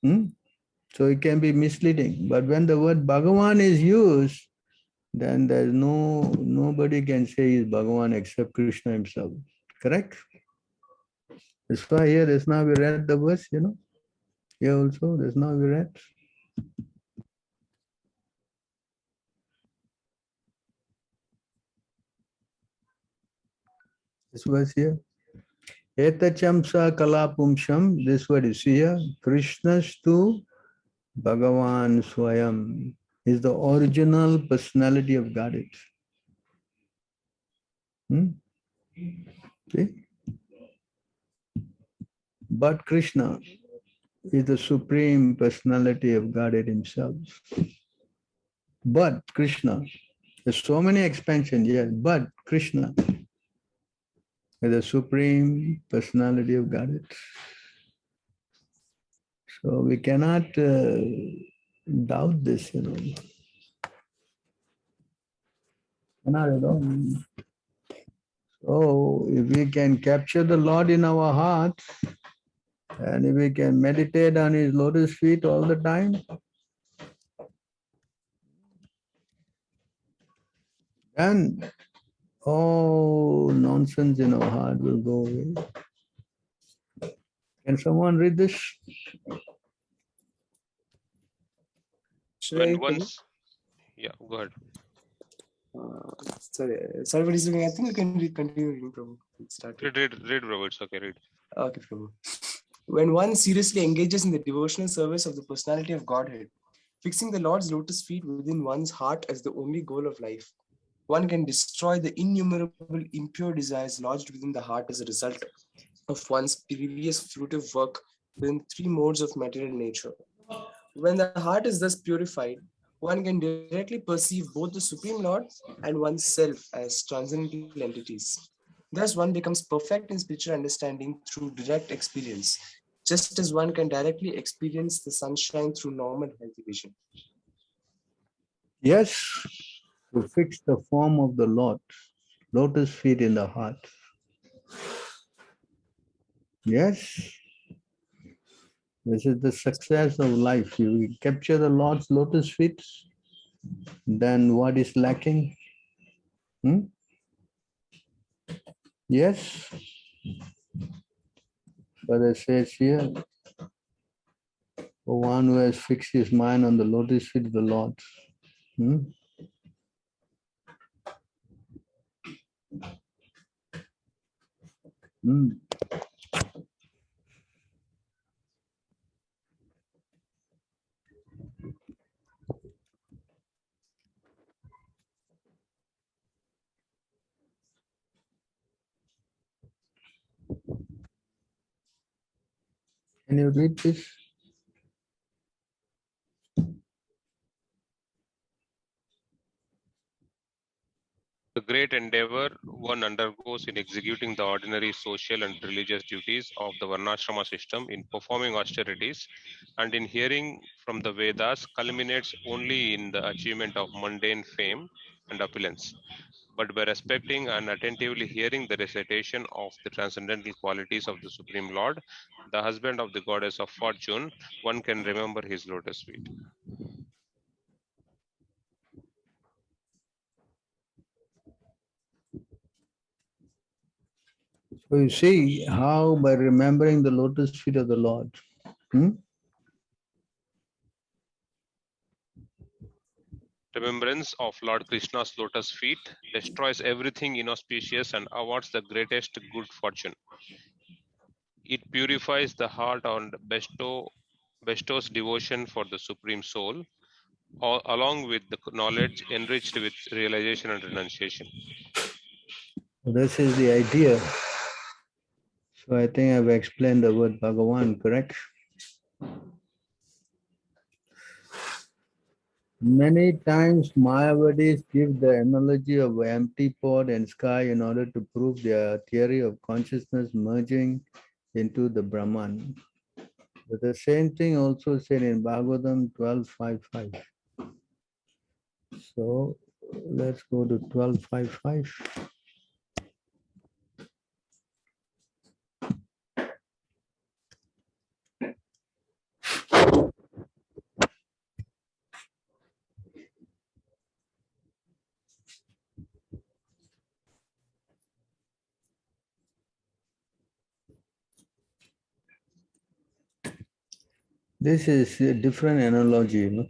So it can be misleading. But when the word Bhagavan is used, then there's nobody can say he's Bhagavan except Krishna himself. Correct? That's why here, just now we read the verse, Here also, just now we read. This verse here. Etachamsa kalapumsham, this word is here. Krishnastu Bhagavan Swayam is the original personality of Godhead. See? But Krishna is the supreme personality of Godhead himself. But Krishna, there's so many expansions, yes, but Krishna is the supreme personality of Godhead. So we cannot doubt this, Cannot at all. So if we can capture the Lord in our heart, and if we can meditate on his lotus feet all the time, then all nonsense in our heart will go away. Can someone read this? When once, yeah, go ahead. Sorry, what is doing? I think you can continue reading, Prabhu. Read, Prabhu. It's okay, read. Okay, Prabhu. When one seriously engages in the devotional service of the personality of Godhead, fixing the Lord's lotus feet within one's heart as the only goal of life, one can destroy the innumerable impure desires lodged within the heart as a result of one's previous fruitive work within 3 modes of material nature. When the heart is thus purified, one can directly perceive both the Supreme Lord and oneself as transcendental entities. Thus, one becomes perfect in spiritual understanding through direct experience, just as one can directly experience the sunshine through normal healthy vision. Yes, to fix the form of the Lord, lotus feet in the heart. Yes, this is the success of life. You capture the Lord's lotus feet, then what is lacking? Hmm? Yes, but it says here, for one who has fixed his mind on the lotus feet of the Lord. Hmm? Hmm. Can you read this? The great endeavor one undergoes in executing the ordinary social and religious duties of the Varnashrama system, in performing austerities, and in hearing from the Vedas culminates only in the achievement of mundane fame and opulence. But by respecting and attentively hearing the recitation of the transcendental qualities of the Supreme Lord, the husband of the goddess of fortune, one can remember his lotus feet. So you see how by remembering the lotus feet of the Lord, Remembrance of Lord Krishna's lotus feet destroys everything inauspicious and awards the greatest good fortune. It purifies the heart and bestows devotion for the Supreme Soul, along with the knowledge enriched with realization and renunciation. this is the idea. So I think I've explained the word Bhagavan, correct? Many times Mayavadis give the analogy of empty pot and sky in order to prove their theory of consciousness merging into the Brahman. But the same thing also said in Bhagavatam 12.5.5. So let's go to 12.5.5. This is a different analogy, you know.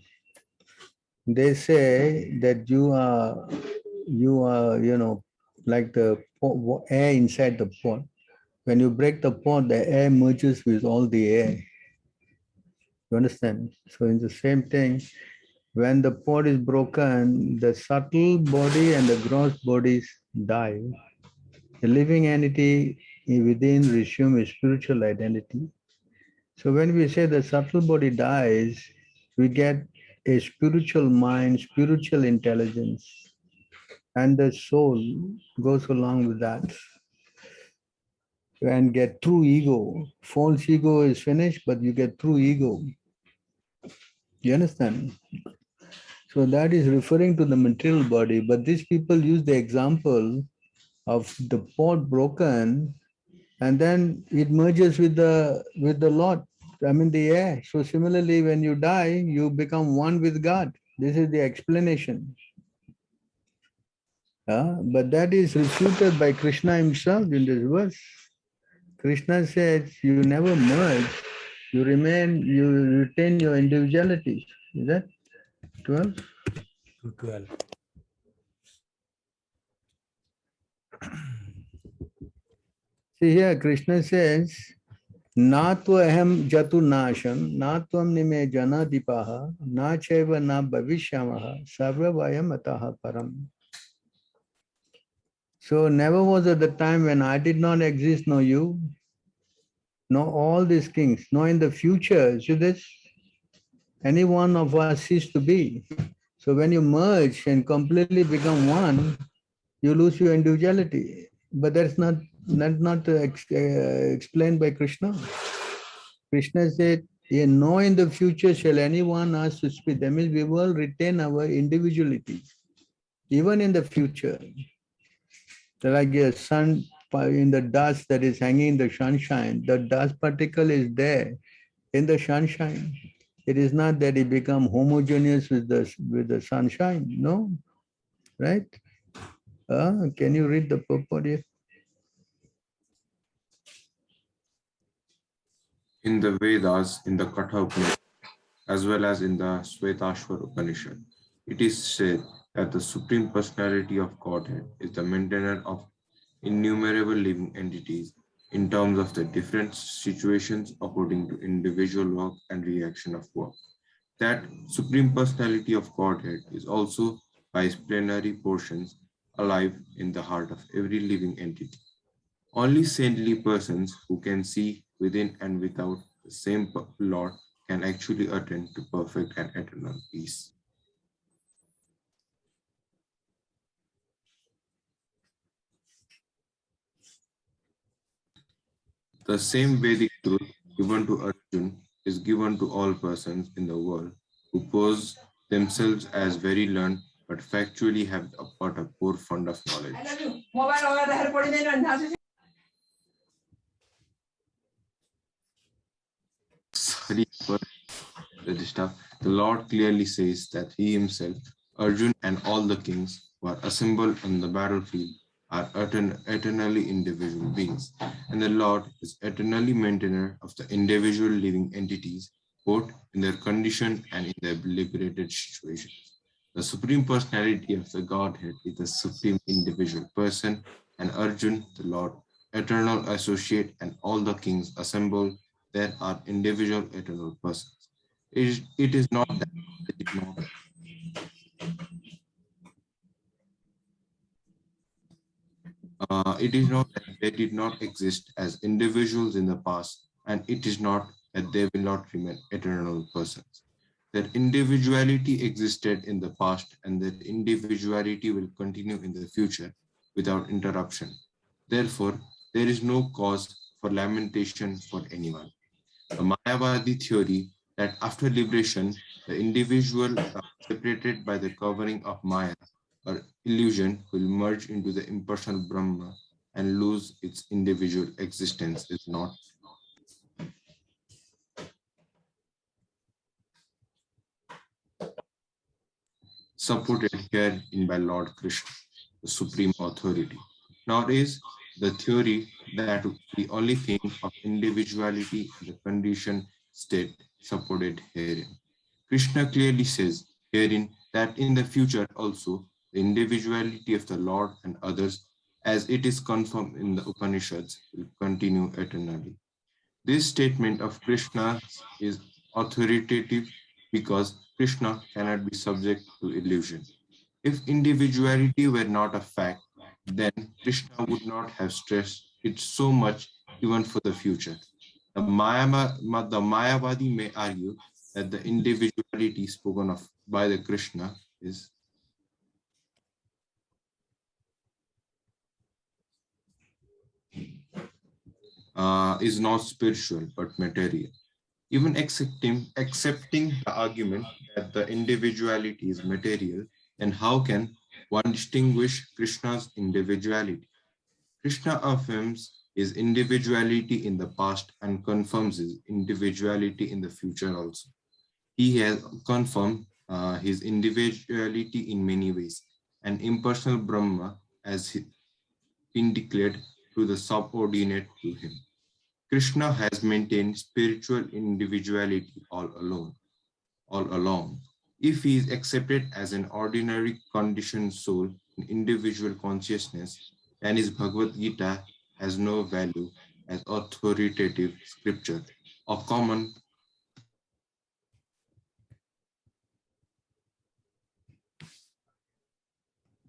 They say that you are, like the air inside the pot. When you break the pot, the air merges with all the air. You understand? So in the same thing, when the pot is broken, the subtle body and the gross bodies die. The living entity within resumes spiritual identity. So when we say the subtle body dies, we get a spiritual mind, spiritual intelligence, and the soul goes along with that and get true ego. False ego is finished, but you get true ego. You understand? So that is referring to the material body, but these people use the example of the pot broken and then it merges with the Lord. I mean the air. So similarly, when you die, you become one with God. This is the explanation. But that is refuted by Krishna himself in this verse. Krishna says, you never merge, you retain your individuality. Is that 12? 12. See here, Krishna says, Na aham jatu nasham, na tvam nime jana dipaha, na chaiva na bhavishyamaha, sarvavayam ataha param. So never was at the time when I did not exist, nor you, nor all these kings, nor in the future. See this? any one of us cease to be. So when you merge and completely become one, you lose your individuality. But that's not explained by Krishna. Krishna said, "Yeah, no, in the future shall anyone ask to speak." That means we will retain our individuality, even in the future. Like a sun in the dust that is hanging in the sunshine, the dust particle is there in the sunshine. It is not that it become homogeneous with the sunshine. No, right? Can you read the purport here? In the Vedas, in the Katha Upanishad, as well as in the Shvetashwar Upanishad, it is said that the Supreme Personality of Godhead is the maintainer of innumerable living entities in terms of the different situations according to individual work and reaction of work. That Supreme Personality of Godhead is also by its plenary portions alive in the heart of every living entity. Only saintly persons who can see within and without the same Lord can actually attain to perfect and eternal peace. The same Vedic truth given to Arjun is given to all persons in the world who pose themselves as very learned but factually have but a poor fund of knowledge. Sorry for the disturb. The Lord clearly says that he himself, Arjun, and all the kings who are assembled on the battlefield are eternally individual beings, and the Lord is eternally maintainer of the individual living entities, both in their condition and in their liberated situations. The Supreme Personality of the Godhead is the Supreme Individual Person, and Arjun, the Lord, eternal associate, and all the kings assembled there are individual eternal persons. It is not that they did not it is not that they did not exist as individuals in the past, and it is not that they will not remain eternal persons. Their individuality existed in the past, and their individuality will continue in the future without interruption. Therefore, there is no cause for lamentation for anyone. The Mayavadi theory that after liberation, the individual separated by the covering of Maya or illusion will merge into the impersonal Brahma and lose its individual existence is not supported here in by Lord Krishna, the supreme authority, nor is the theory that the only thing of individuality in the conditioned state supported herein. Krishna clearly says herein that in the future also the individuality of the Lord and others, as it is confirmed in the Upanishads, will continue eternally. This statement of Krishna is authoritative because Krishna cannot be subject to illusion. If individuality were not a fact, then Krishna would not have stressed it so much even for the future. The Mayavadi may argue that the individuality spoken of by the Krishna is not spiritual but material. Even accepting the argument that the individuality is material, then how can one distinguish Krishna's individuality? Krishna affirms his individuality in the past and confirms his individuality in the future also. He has confirmed his individuality in many ways. An impersonal Brahma has been declared to the subordinate to him. Krishna has maintained spiritual individuality all along. If he is accepted as an ordinary conditioned soul in individual consciousness, then his Bhagavad Gita has no value as authoritative scripture. A common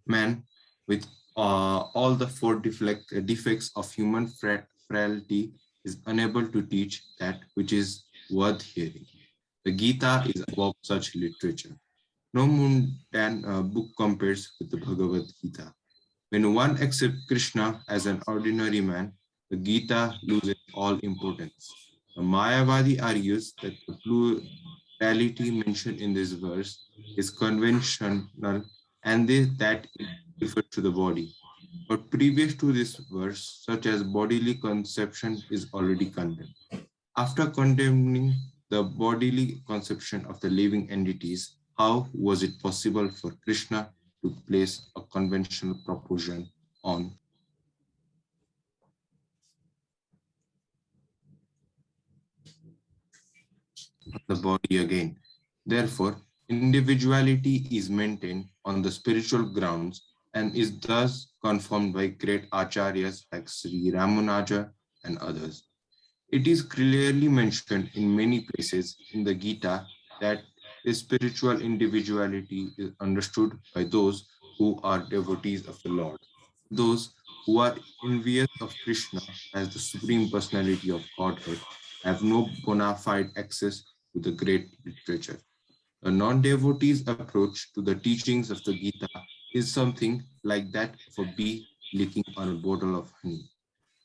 man with all the four defects of human frailty is unable to teach that which is worth hearing. The Gita is above such literature. No mundane book compares with the Bhagavad Gita. When one accepts Krishna as an ordinary man, the Gita loses all importance. The Mayavadi argues that the plurality mentioned in this verse is conventional and that it refers to the body. But previous to this verse, such as bodily conception is already condemned. After condemning the bodily conception of the living entities, how was it possible for Krishna to place a conventional proportion on the body again? Therefore, individuality is maintained on the spiritual grounds and is thus confirmed by great acharyas like Sri Ramanuja and others. It is clearly mentioned in many places in the Gita that the spiritual individuality is understood by those who are devotees of the Lord. Those who are envious of Krishna as the Supreme Personality of Godhead have no bona fide access to the great literature. A non-devotee's approach to the teachings of the Gita is something like that of a bee licking on a bottle of honey.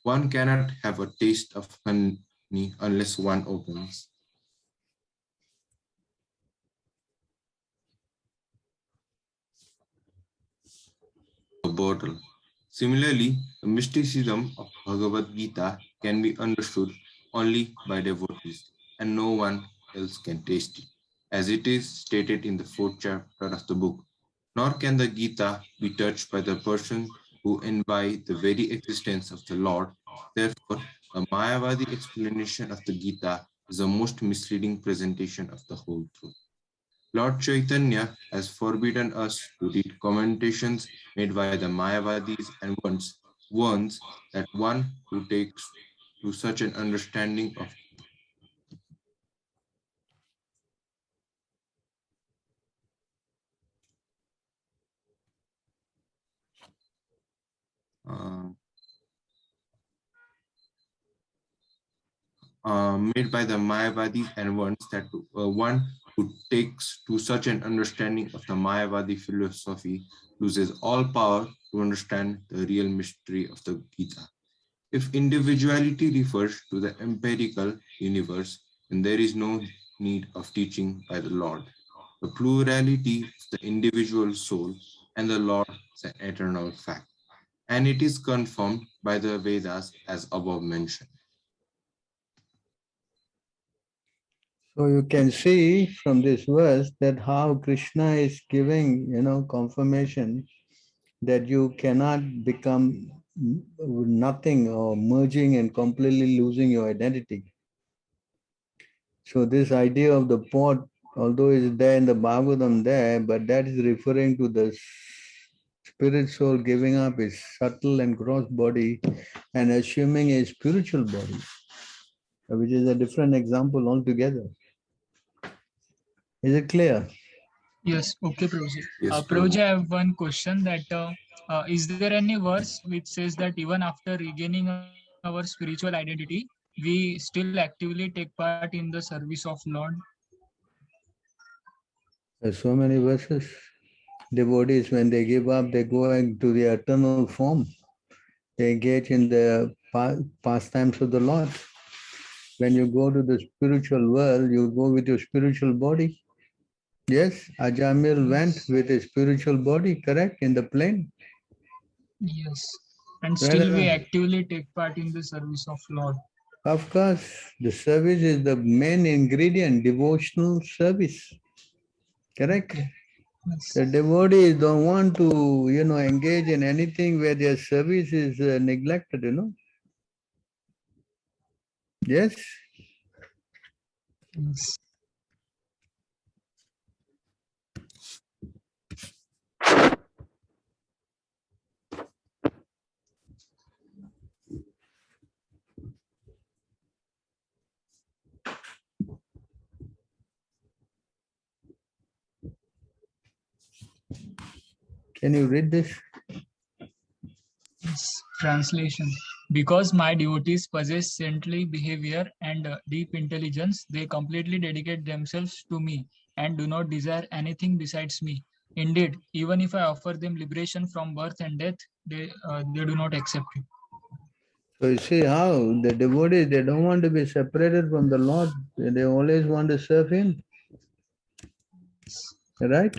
One cannot have a taste of honey unless one opens a bottle. Similarly, the mysticism of Bhagavad Gita can be understood only by devotees, and no one else can taste it, as it is stated in the 4th chapter of the book. Nor can the Gita be touched by the person who envy the very existence of the Lord. Therefore, a Mayavadi explanation of the Gita is the most misleading presentation of the whole truth. Lord Chaitanya has forbidden us to read commentations made by the Mayavadis and warns that one who takes to such an understanding of made by the Mayavadis and warns that one who takes to such an understanding of the Mayavadi philosophy loses all power to understand the real mystery of the Gita. If individuality refers to the empirical universe, then there is no need of teaching by the Lord. The plurality of the individual soul and the Lord is an eternal fact, and it is confirmed by the Vedas as above mentioned. So you can see from this verse that how Krishna is giving, confirmation that you cannot become nothing or merging and completely losing your identity. So this idea of the pot, although it's there in the Bhagavatam there, but that is referring to the spirit soul giving up its subtle and gross body and assuming a spiritual body, which is a different example altogether. Is it clear? Yes, okay, Prabhuji. Yes, Prabhuji, I have one question that is there any verse which says that even after regaining our spiritual identity, we still actively take part in the service of Lord? There's so many verses. Devotees, when they give up, they go into the eternal form. They engage in the pastimes of the Lord. When you go to the spiritual world, you go with your spiritual body. Yes, Ajamil went with his spiritual body, correct, in the plane. Yes, and still we actively take part in the service of Lord. Of course, the service is the main ingredient, devotional service. Correct? Yes. The devotees don't want to, engage in anything where their service is neglected, Yes? Yes. Can you read this? Yes. Translation. Because my devotees possess saintly behavior and deep intelligence, they completely dedicate themselves to me and do not desire anything besides me. Indeed, even if I offer them liberation from birth and death, they do not accept it. So you see how the devotees, they don't want to be separated from the Lord. They always want to serve Him. Right?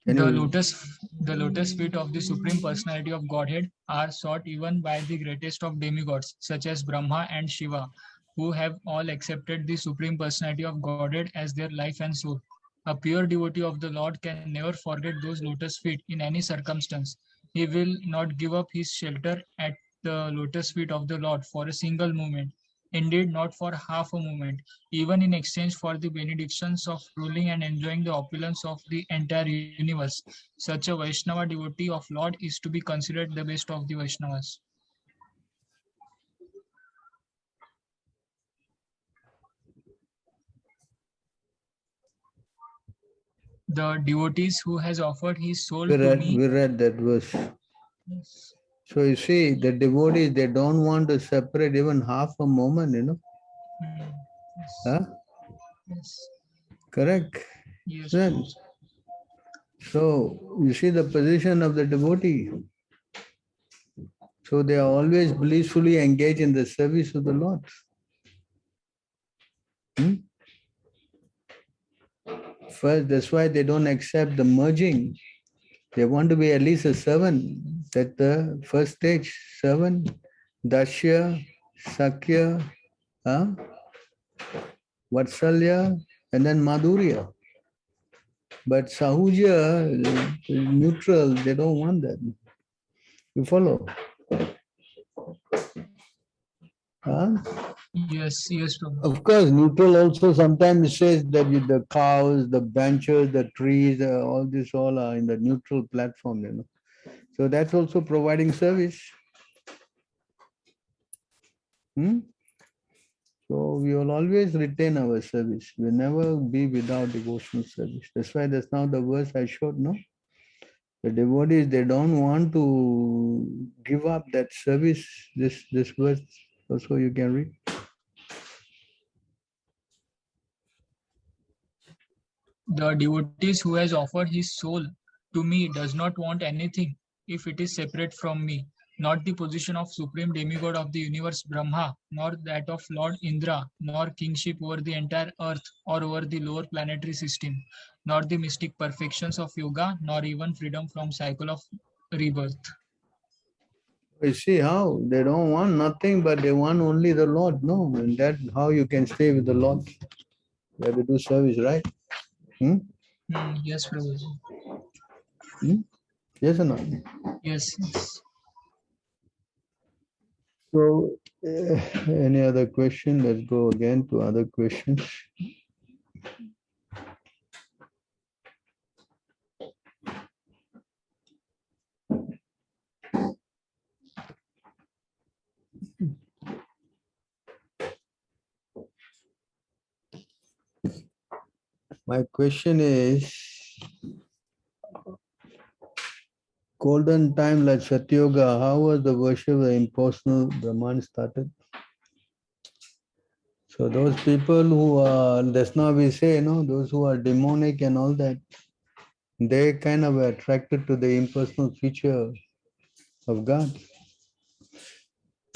The lotus feet of the Supreme Personality of Godhead are sought even by the greatest of demigods, such as Brahma and Shiva, who have all accepted the Supreme Personality of Godhead as their life and soul. A pure devotee of the Lord can never forget those lotus feet in any circumstance. He will not give up his shelter at the lotus feet of the Lord for a single moment. Indeed, not for half a moment, even in exchange for the benedictions of ruling and enjoying the opulence of the entire universe. Such a Vaishnava devotee of Lord is to be considered the best of the Vaishnavas. The devotees who has offered his soul to me. We read that verse. Yes. So you see, the devotees, they don't want to separate even half a moment, you know. Yes. Huh? Yes. Correct. Yes. Then, so you see the position of the devotee. So they are always blissfully engaged in the service of the Lord. First, that's why they don't accept the merging. They want to be at least a servant. That's the first stage. Servant, Dashya, Sakya, Vatsalya, and then Madhurya. But Sahuja, neutral, they don't want that. You follow? Yes, yes, Prabhu. Of course, neutral also sometimes says that the cows, the benches, the trees, all this all are in the neutral platform, you know. So that's also providing service. So we will always retain our service. We never be without devotional service. That's why that's now the verse I showed, no? The devotees, they don't want to give up that service. This verse also you can read. The devotees who has offered his soul to me does not want anything if it is separate from me, not the position of supreme demigod of the universe Brahma, nor that of Lord Indra, nor kingship over the entire earth or over the lower planetary system, nor the mystic perfections of yoga, nor even freedom from cycle of rebirth. You see how they don't want nothing, but they want only the Lord. No, and that's how you can stay with the Lord. You have to do service, right? Yes, Prabhuji. Yes or not? Yes, yes. So, any other question? Let's go again to other questions. My question is, golden time like Satyoga, how was the worship of the impersonal Brahman started? So those people who are, that's now we say, those who are demonic and all that, they kind of attracted to the impersonal feature of God.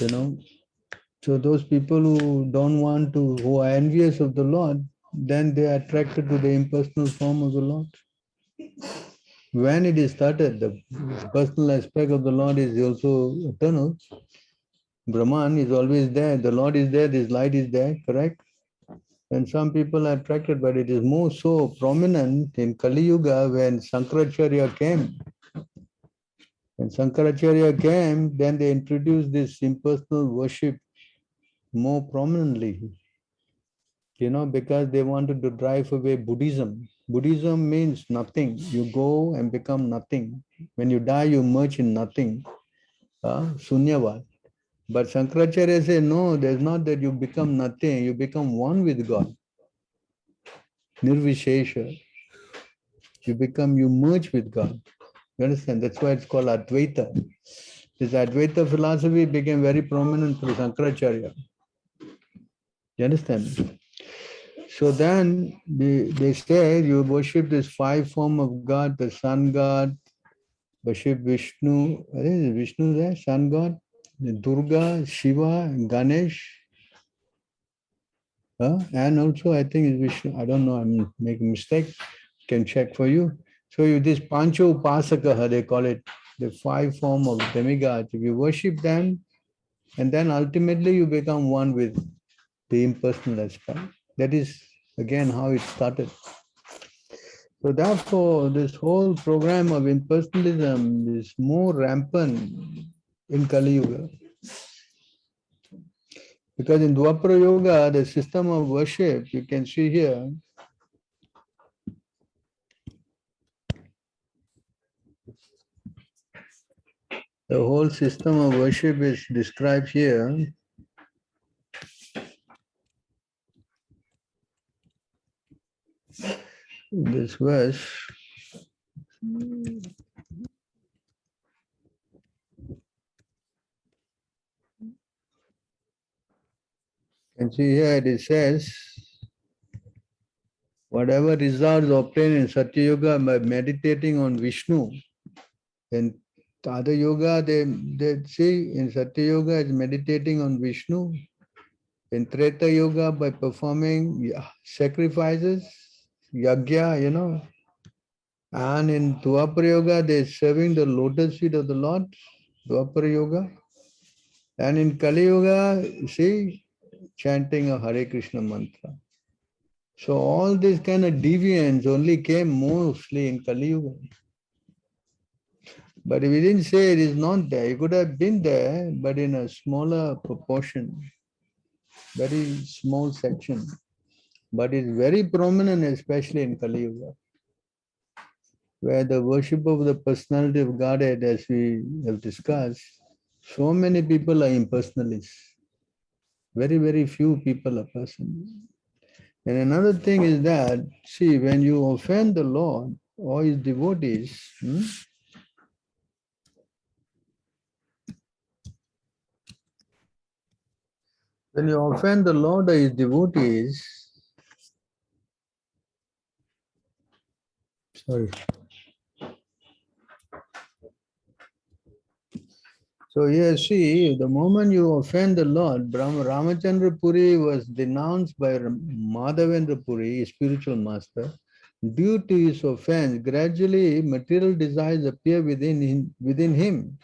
So those people who don't want to, who are envious of the Lord, then they are attracted to the impersonal form of the Lord. When it is started, the personal aspect of the Lord is also eternal. Brahman is always there. The Lord is there. This light is there. Correct? And some people are attracted, but it is more so prominent in Kali Yuga when Sankaracharya came. When Sankaracharya came, then they introduced this impersonal worship more prominently. Because they wanted to drive away Buddhism. Buddhism means nothing. You go and become nothing. When you die, you merge in nothing. Sunyavad. But Shankaracharya says, no, there's not that you become nothing. You become one with God. Nirvishesha. You merge with God. You understand? That's why it's called Advaita. This Advaita philosophy became very prominent through Shankaracharya. You understand? So then they say you worship this 5 form of God, the sun god, worship Vishnu. What is Vishnu there? Sun god, Durga, Shiva, Ganesh. And also I think it's Vishnu. I don't know, I'm making a mistake. Can check for you. So you this Pancho Upasakaha, they call it, the 5 form of demigods. If you worship them, and then ultimately you become one with the impersonal aspect. That is again how it started. So therefore, this whole program of impersonalism is more rampant in Kali Yuga. Because in Dwapara Yoga, the system of worship, you can see here, the whole system of worship is described here. In this verse. And see here it says, whatever results obtained in Satya Yoga by meditating on Vishnu, in other yoga, they see in Satya Yoga is meditating on Vishnu, in Treta Yoga by performing sacrifices, yajna, and in Dwapara Yoga they're serving the lotus feet of the Lord, Dwapara Yoga, and in Kali Yoga, see, chanting a Hare Krishna mantra. So all these kind of deviance only came mostly in Kali Yuga. But we didn't say it is not there. It could have been there, but in a smaller proportion, very small section. But it's very prominent, especially in Kali Yuga, where the worship of the personality of Godhead, as we have discussed, so many people are impersonalists. Very, very few people are personal. And another thing is that, see, when you offend the Lord or his devotees, when you offend the Lord or his devotees, sorry. So here, see, the moment you offend the Lord, Ramachandra Puri was denounced by Madhavendra Puri, spiritual master. Due to his offense, gradually material desires appear within him.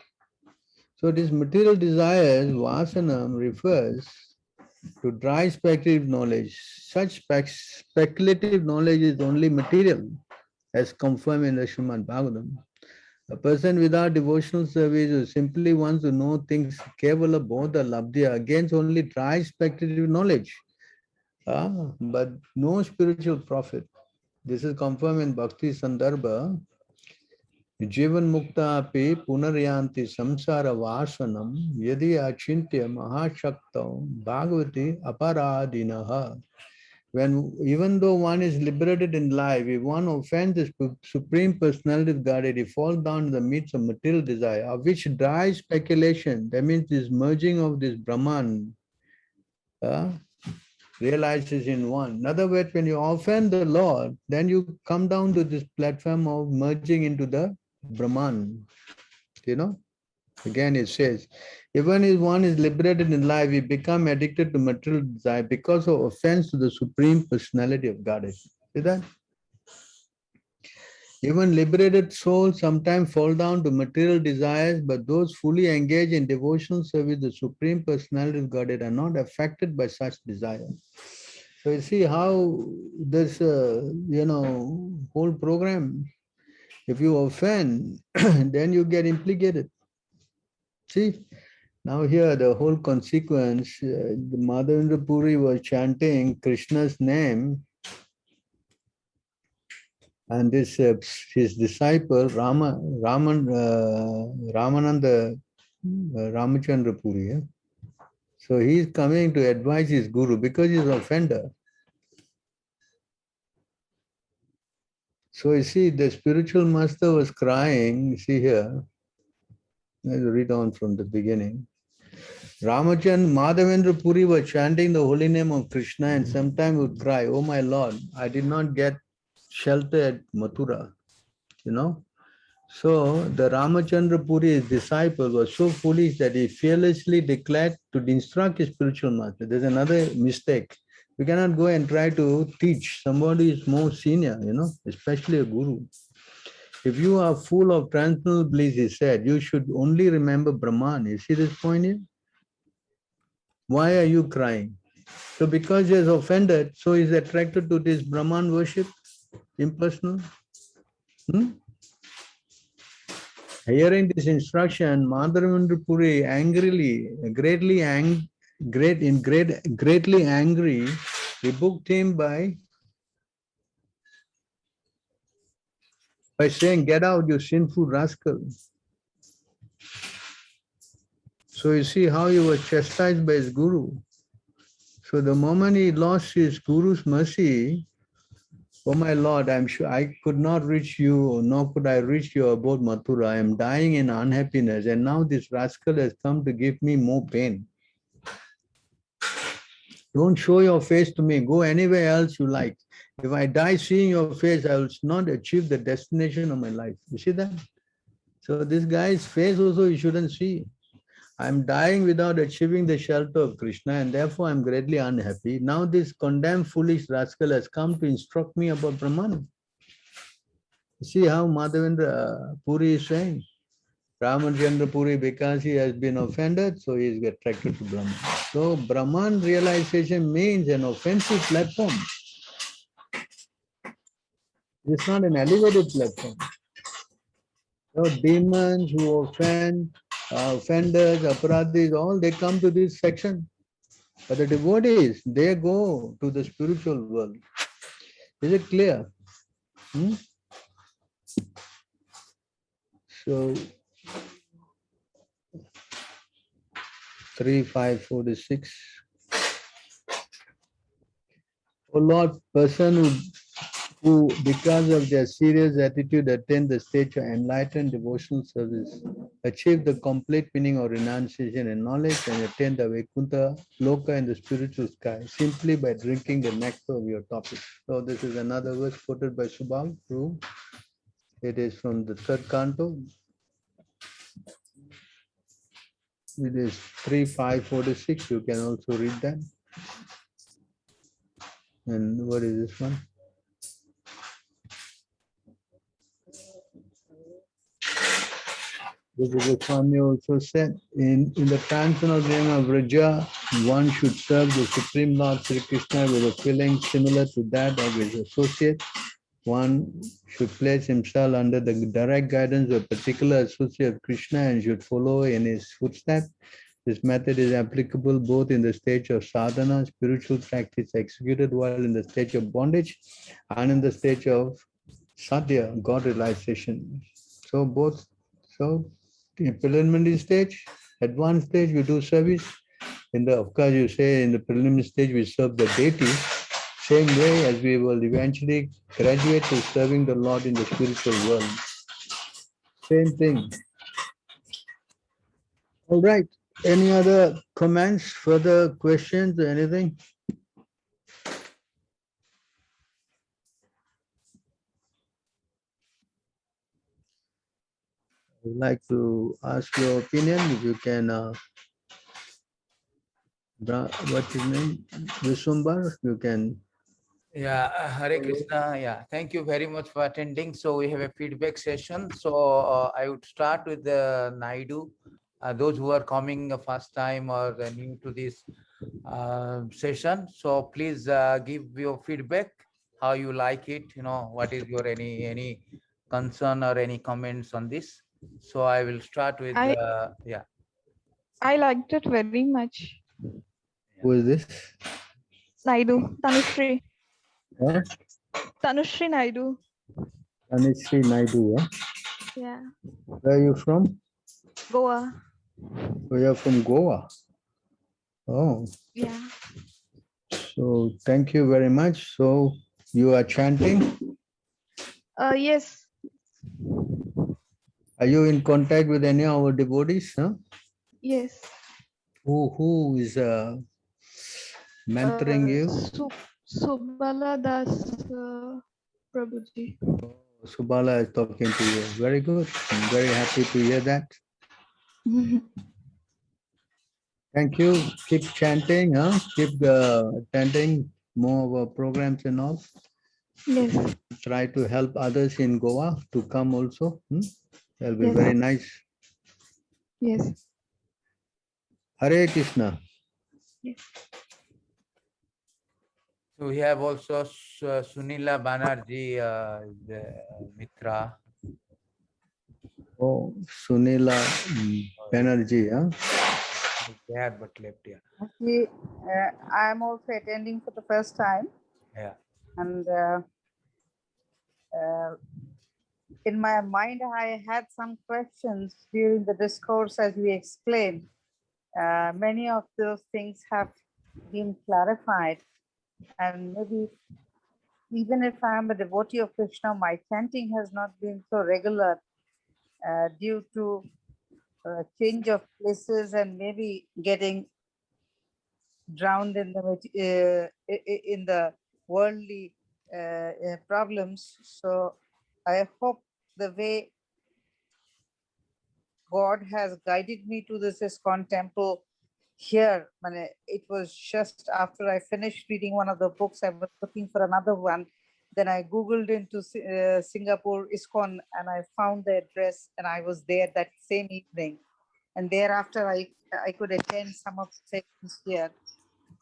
So these material desires, vasanam, refers to dry speculative knowledge. Such speculative knowledge is only material, as confirmed in the Srimad Bhagavatam. A person without devotional service who simply wants to know things kevala bodha labdhya gains only dry speculative knowledge, but no spiritual profit. This is confirmed in Bhakti Sandarbha. Jivan mukta api punaryanti samsara vasanam yadi achintya mahashaktam bhagavati aparadinaha. When even though one is liberated in life, if one offends the Supreme Personality of Godhead, he falls down in the midst of material desire, of which dry speculation, that means this merging of this Brahman, realizes in one. In other words, when you offend the Lord, then you come down to this platform of merging into the Brahman. Again it says, even if one is liberated in life, he becomes addicted to material desire because of offense to the Supreme Personality of Godhead. See that? Even liberated souls sometimes fall down to material desires, but those fully engaged in devotional service, the Supreme Personality of Godhead, are not affected by such desire. So you see how this, whole program, if you offend, then you get implicated. See? Now here the whole consequence, Madhavendra Puri was chanting Krishna's name, and this his disciple Ramananda Ramachandra Puri. So he is coming to advise his guru because he is an offender. So you see, the spiritual master was crying. You see here, let's read on from the beginning. Ramachandra Madhavendra Puri was chanting the holy name of Krishna and sometimes would cry, "Oh my Lord, I did not get shelter at Mathura." You know? So the Ramachandra Puri, his disciple, was so foolish that he fearlessly declared to instruct his spiritual master. There's another mistake. We cannot go and try to teach somebody who is more senior, especially a guru. If you are full of transcendental bliss, he said, you should only remember Brahman. You see this point here? Why are you crying? So because he is offended, so he is attracted to this Brahman worship, impersonal. Hearing this instruction, Madhavendra Puri greatly angry, rebuked him by saying, "Get out, you sinful rascal." So you see how he was chastised by his guru. So the moment he lost his guru's mercy, "Oh my Lord, I'm sure I could not reach you, nor could I reach your abode Mathura. I am dying in unhappiness, and now this rascal has come to give me more pain. Don't show your face to me. Go anywhere else you like. If I die seeing your face, I will not achieve the destination of my life." You see that? So this guy's face also you shouldn't see. I'm dying without achieving the shelter of Krishna, and therefore I'm greatly unhappy. Now this condemned foolish rascal has come to instruct me about Brahman. See how Madhavendra Puri is saying? Ramachandra Puri, because he has been offended, so he is attracted to Brahman. So Brahman realization means an offensive platform. It's not an elevated platform. So demons who offend, offenders, aparadhis, all they come to this section. But the devotees, they go to the spiritual world. Is it clear? So 3, 5, 46. O Lord, person who because of their serious attitude attain the stage of enlightened devotional service, achieve the complete meaning of renunciation and knowledge, and attain the Vaikuntha Loka in the spiritual sky simply by drinking the nectar of your topic. So this is another verse quoted by Subal. True. It is from the 3rd canto. It is 3, 5, 46. You can also read that. And what is this one? This Swami also said, in the transcendental realm of Raja, one should serve the Supreme Lord Sri Krishna with a feeling similar to that of his associate. One should place himself under the direct guidance of a particular associate of Krishna and should follow in his footsteps. This method is applicable both in the stage of sadhana, spiritual practice executed while in the stage of bondage, and in the stage of sadhya, God realization. So both, in preliminary stage, advanced stage, we do service. Of course, you say in the preliminary stage, we serve the deity. Same way as we will eventually graduate to serving the Lord in the spiritual world. Same thing. All right. Any other comments, further questions, or anything? I would like to ask your opinion, if you can, what's his name? Vishwambar, you can. Yeah, Hare Krishna. Yeah, thank you very much for attending. So we have a feedback session. So I would start with the Naidu. Those who are coming the first time or new to this session. So please give your feedback, how you like it. What is your any concern or any comments on this? So I will start with yeah. I liked it very much. Who is this? Naidu, Tanushree. Huh? Tanushree Naidu. Tanushree Naidu. Huh? Yeah. Where are you from? Goa. Oh, you're from Goa. Oh. Yeah. So thank you very much. So you are chanting? Yes. Are you in contact with any of our devotees? Huh? Yes. Who is mentoring you? Subala Das Prabhuji. Subala is talking to you. Very good. I'm very happy to hear that. Thank you. Keep chanting, huh? Keep attending more of our programs and all. Yes. Try to help others in Goa to come also. That'll be Yes. very nice. Yes. Hare Krishna. Yes. So we have also Sunila Banerjee, the Mitra. Oh, Sunila Banerjee, huh? There but left here. Actually, I am also attending for the first time. Yeah. And in my mind, I had some questions during the discourse as we explained. Many of those things have been clarified. And maybe even if I am a devotee of Krishna, my chanting has not been so regular due to change of places and maybe getting drowned in the worldly problems. So I hope the way God has guided me to this ISKCON temple here, it was just after I finished reading one of the books, I was looking for another one. Then I Googled into Singapore ISKCON and I found the address and I was there that same evening. And thereafter I could attend some of the sessions here.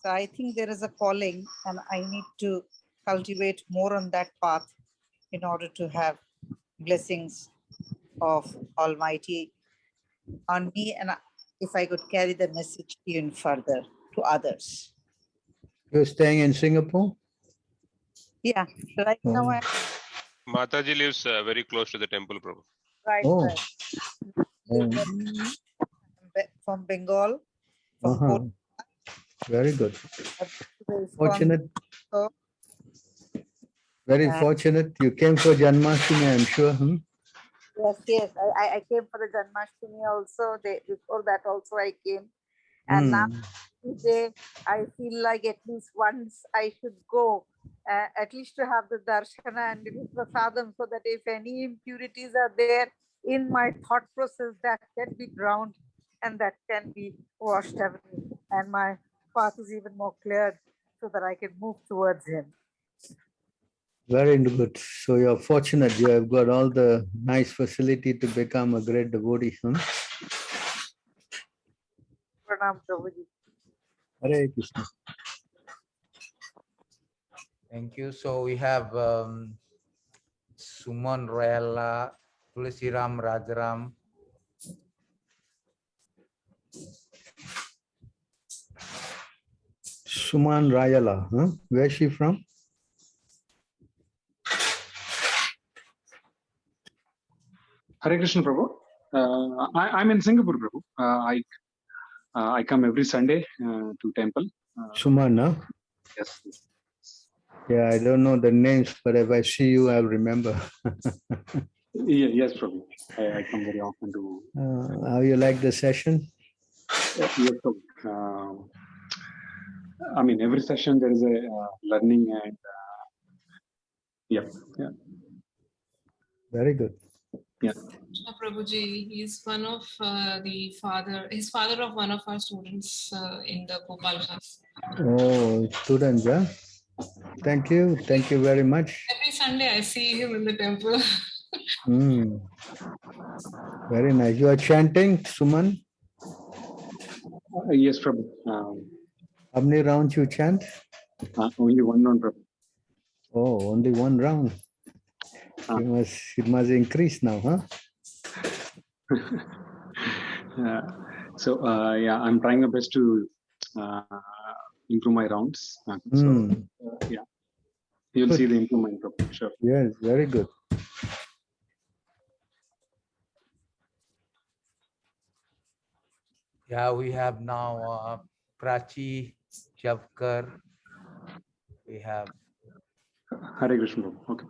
So I think there is a calling and I need to cultivate more on that path in order to have blessings of Almighty on me, and if I could carry the message even further to others. You're staying in Singapore? Yeah, right now I'm Mataji lives very close to the temple, Prabhu. right. Oh. From Bengal, from Very good. Fortunate. Very fortunate. You came for Janmashtami, I'm sure. Yes. I came for the Janmashtami also. Before that also I came. And now today I feel like at least once I should go, at least to have the darshana and the prasadam, so that if any impurities are there in my thought process, that can be drowned and that can be washed away. And my path is even more cleared so that I can move towards him. Very good. So you're fortunate. You have got all the nice facility to become a great devotee. Pranam Prabhuji. Hare Krishna. Thank you. So we have Suman Royala, Tulsiram Rajaram. Suman Rayala, huh? Where is she from? Hare Krishna, Prabhu. I'm in Singapore, Prabhu. I come every Sunday to temple. Suman, huh? Yes. Yeah, I don't know the names, but if I see you, I'll remember. Yes, Prabhu. I come very often to. How you like the session? Yes, Prabhu. I mean, every session there is a learning and yeah. Very good. Yeah. Prabhuji, he's one of he's father of one of our students in the Gopal class. Oh, students, huh? Thank you very much. Every Sunday I see him in the temple. Very nice. You are chanting, Suman? Yes, Prabhu. How many rounds you chant? Only one round, Prabhu. Oh, only one round. It must increase now, huh? Yeah, I'm trying my best to improve my rounds. Yeah, you'll see the improvement, Prabhu. Sure. Yes, very good. Yeah, we have now Prachi We have Hare Krishna. Okay.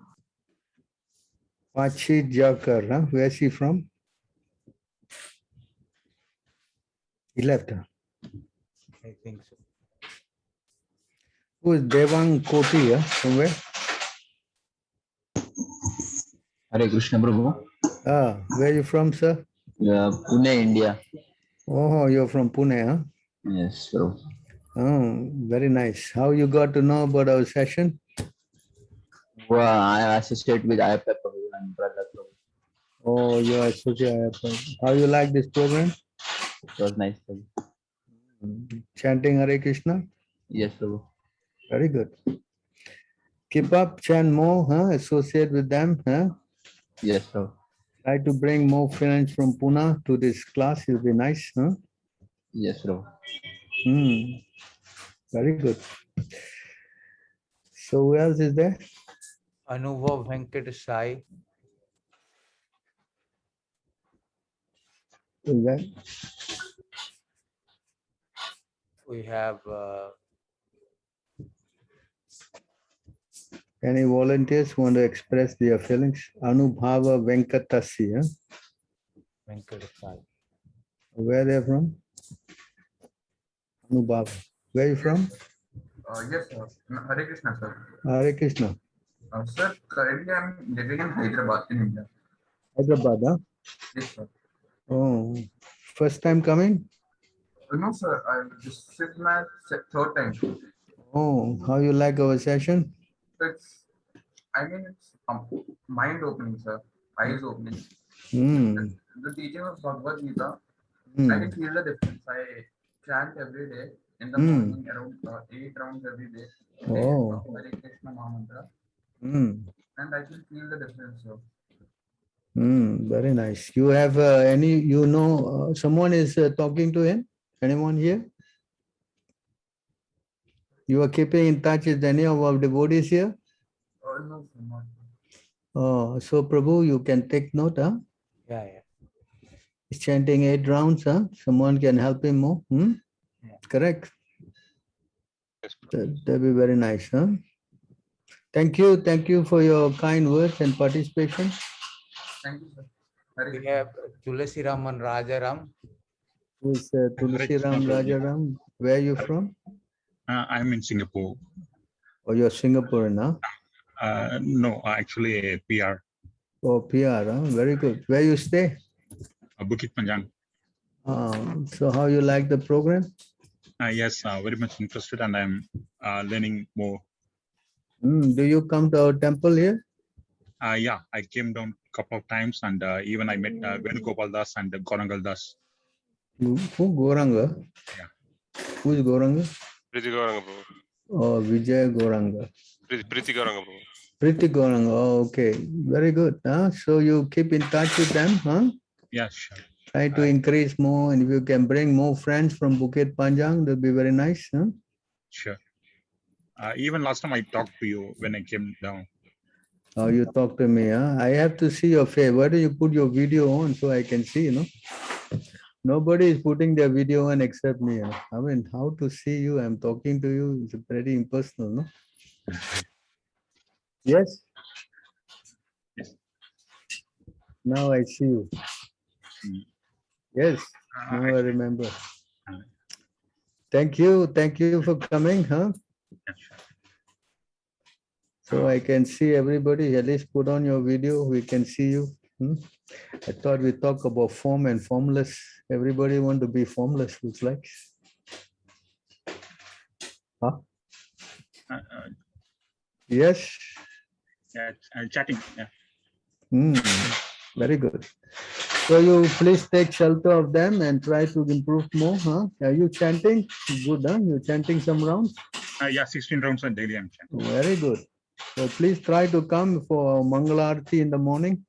Tattva-jijñāsā, huh? Where is he from? He left. Huh? I think so. Who is Devang Koti? Huh? From where? Hare Krishna Prabhu. Where are you from, sir? Pune, India. Oh, you're from Pune, huh? Yes, Prabhu. Oh, very nice. How you got to know about our session? Well, I associate with Ayappa Prabhu and Brother Prabhu. Oh, you are associate. How you like this program? It was nice, Prabhu. Chanting Hare Krishna? Yes, Prabhu. Very good. Keep up, chant more, huh? Associate with them, huh? Yes, Prabhu. Try to bring more friends from Pune to this class. It'll be nice, huh? Yes, Prabhu. Very good. So who else is there? Anubhav Venkat Sai. Is that? We have Any volunteers who want to express their feelings? Anubhava Venkatasi, huh? Venkat Sai. Where they are from? Anubhava. Where are you from? Yes, sir. Hare Krishna, sir. Hare Krishna. Sir, currently I'm living in Hyderabad, in India. Hyderabad, huh? Yes, sir. Oh, first time coming? No, sir. This is my third time. Oh, how you like our session? It's mind-opening, sir. Eyes-opening. The teaching of Bhagavad Gita, I can feel the difference. I chant every day in the morning around 8 rounds every day. Oh. Hare Krishna Mahamantra. And I can feel the difference, sir. Very nice. You have someone is talking to him? Anyone here? You are keeping in touch with any of our devotees here? No, sir, not. Oh, so Prabhu, you can take note, huh? Yeah. He's chanting 8 rounds, huh? Someone can help him more. Yeah. Correct? Yes, that'd be very nice, huh? Thank you for your kind words and participation. Thank you, sir. We have Tulasi Raman Rajaram. Who is Tulasi Ram Rajaram? Where are you from? I'm in Singapore. Oh, you're Singaporean, huh? No, actually a PR. Oh, PR, huh? Very good. Where you stay? Bukit Panjang. So how you like the program? Yes, very much interested, and I'm learning more. Do you come to our temple here? Yeah, I came down a couple of times, and even I met Venugopal Das and Gorangal Das. Who Goranga? Yeah. Who is Goranga? Priti Gauranga Prabhu. Oh, Vijay Goranga. Priti Gauranga Prabhu. Priti Goranga. Oh, okay. Very good. Huh? So you keep in touch with them, huh? Yeah, sure. Try to increase more, and if you can bring more friends from Bukit Panjang, that'd be very nice, huh? Sure. Even last time I talked to you when I came down. Oh, you talk to me, huh? I have to see your face. Why do you put your video on so I can see, you know? Nobody is putting their video on except me. Huh? I mean, how to see you? I'm talking to you. It's pretty impersonal, no? Yes? Yes. Now I see you. Yes, now I remember. Thank you for coming, huh? So I can see everybody. At least put on your video, we can see you. I thought we talk about form and formless. Everybody want to be formless, looks like. Huh? Yes. Yeah, chatting. Yeah. Very good. So you please take shelter of them and try to improve more, huh? Are you chanting? Good, huh? You're chanting some rounds? Yeah, 16 rounds a daily I'm chanting. Very good. So please try to come for Mangalarti in the morning.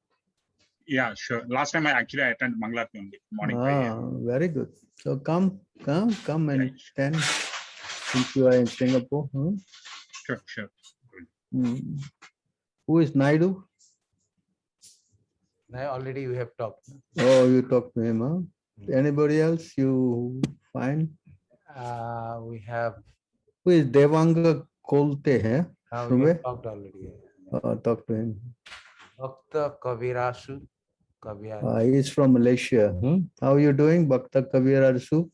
Yeah, sure. Last time I actually attended Mangalarti only, morning prayer. Very good. So come and stand since you are in Singapore. Huh? Sure. Who is Naidu? Now already we have talked. Oh, you talked to him, huh? Anybody else you find? We have. Who is Devanga Kolte? Huh? We have talked already. Talk to him. Bhakta Kavirasu. He's from Malaysia. How are you doing, Bhakta Kavirasu?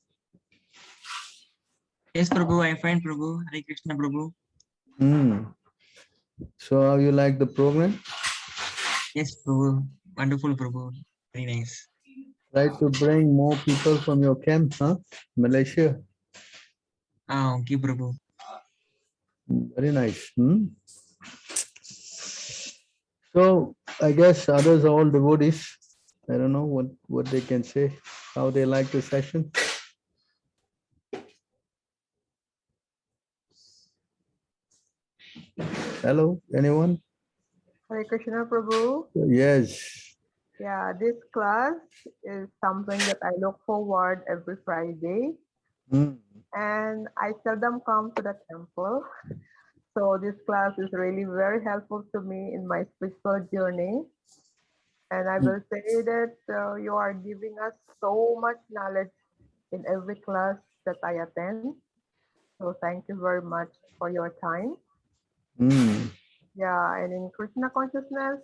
Yes, Prabhu, I'm fine, Prabhu. Hare Krishna, Prabhu. So how you like the program? Yes, Prabhu. Wonderful, Prabhu. Very nice. Try to bring more people from your camp, Malaysia. Okay, Prabhu. Very nice. So I guess others are all devotees. I don't know what they can say, how they like the session. Hello, anyone? Hare Krishna Prabhu. Yes. Yeah, this class is something that I look forward every Friday. And I seldom come to the temple. So this class is really very helpful to me in my spiritual journey. And I will say that you are giving us so much knowledge in every class that I attend. So thank you very much for your time. Yeah, and in Krishna consciousness,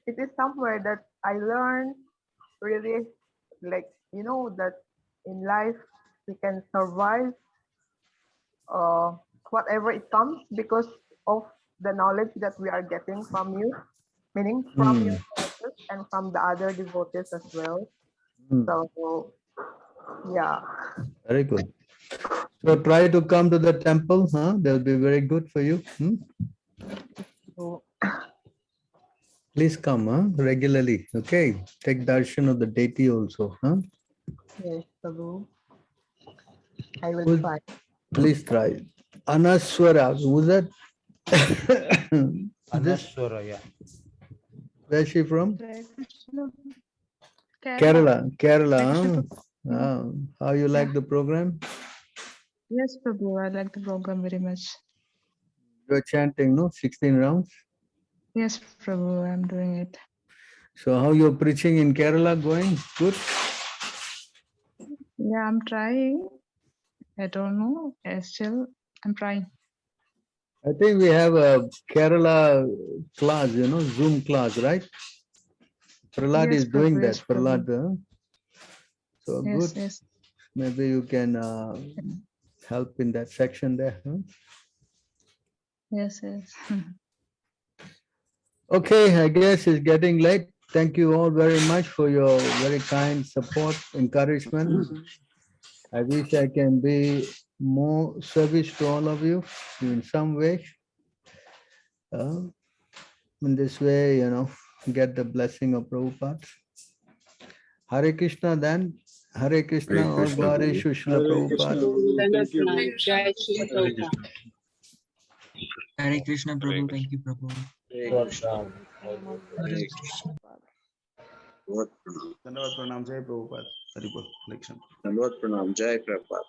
it is somewhere that I learned really, like, that in life we can survive whatever it comes because of the knowledge that we are getting from you, meaning from your classes and from the other devotees as well. So, yeah. Very good. So try to come to the temple, They'll be very good for you. Please come, regularly. Okay. Take darshan of the deity also, Yes, Prabhu. I will try. Please try. Anaswara, who's that? Anaswara, yeah. Where's she from? Kerala. Kerala. How you like the program? Yes, Prabhu, I like the program very much. You're chanting, no? 16 rounds. Yes, Prabhu, I'm doing it. So how you're preaching in Kerala going? Good? Yeah, I'm trying. I don't know. Still, I'm trying. I think we have a Kerala class, Zoom class, right? Prahlad Yes, is doing Prabhu, that. yes, Prabhu. Prahlad. So Yes, good. yes. Maybe you can help in that section there. Yes, yes. Okay, I guess it's getting late. Thank you all very much for your very kind support, encouragement. I wish I can be more service to all of you in some way. In this way, get the blessing of Prabhupada. Hare Krishna then. Hare Krishna or Gauri Shushla Prabhupada. Thank you. Hare Krishna, Prabhu. Thank you, Prabhu. धन्यवाद प्रणाम जय प्रभुपाद हरि बोल। धन्यवाद प्रणाम जय प्रभुपाद।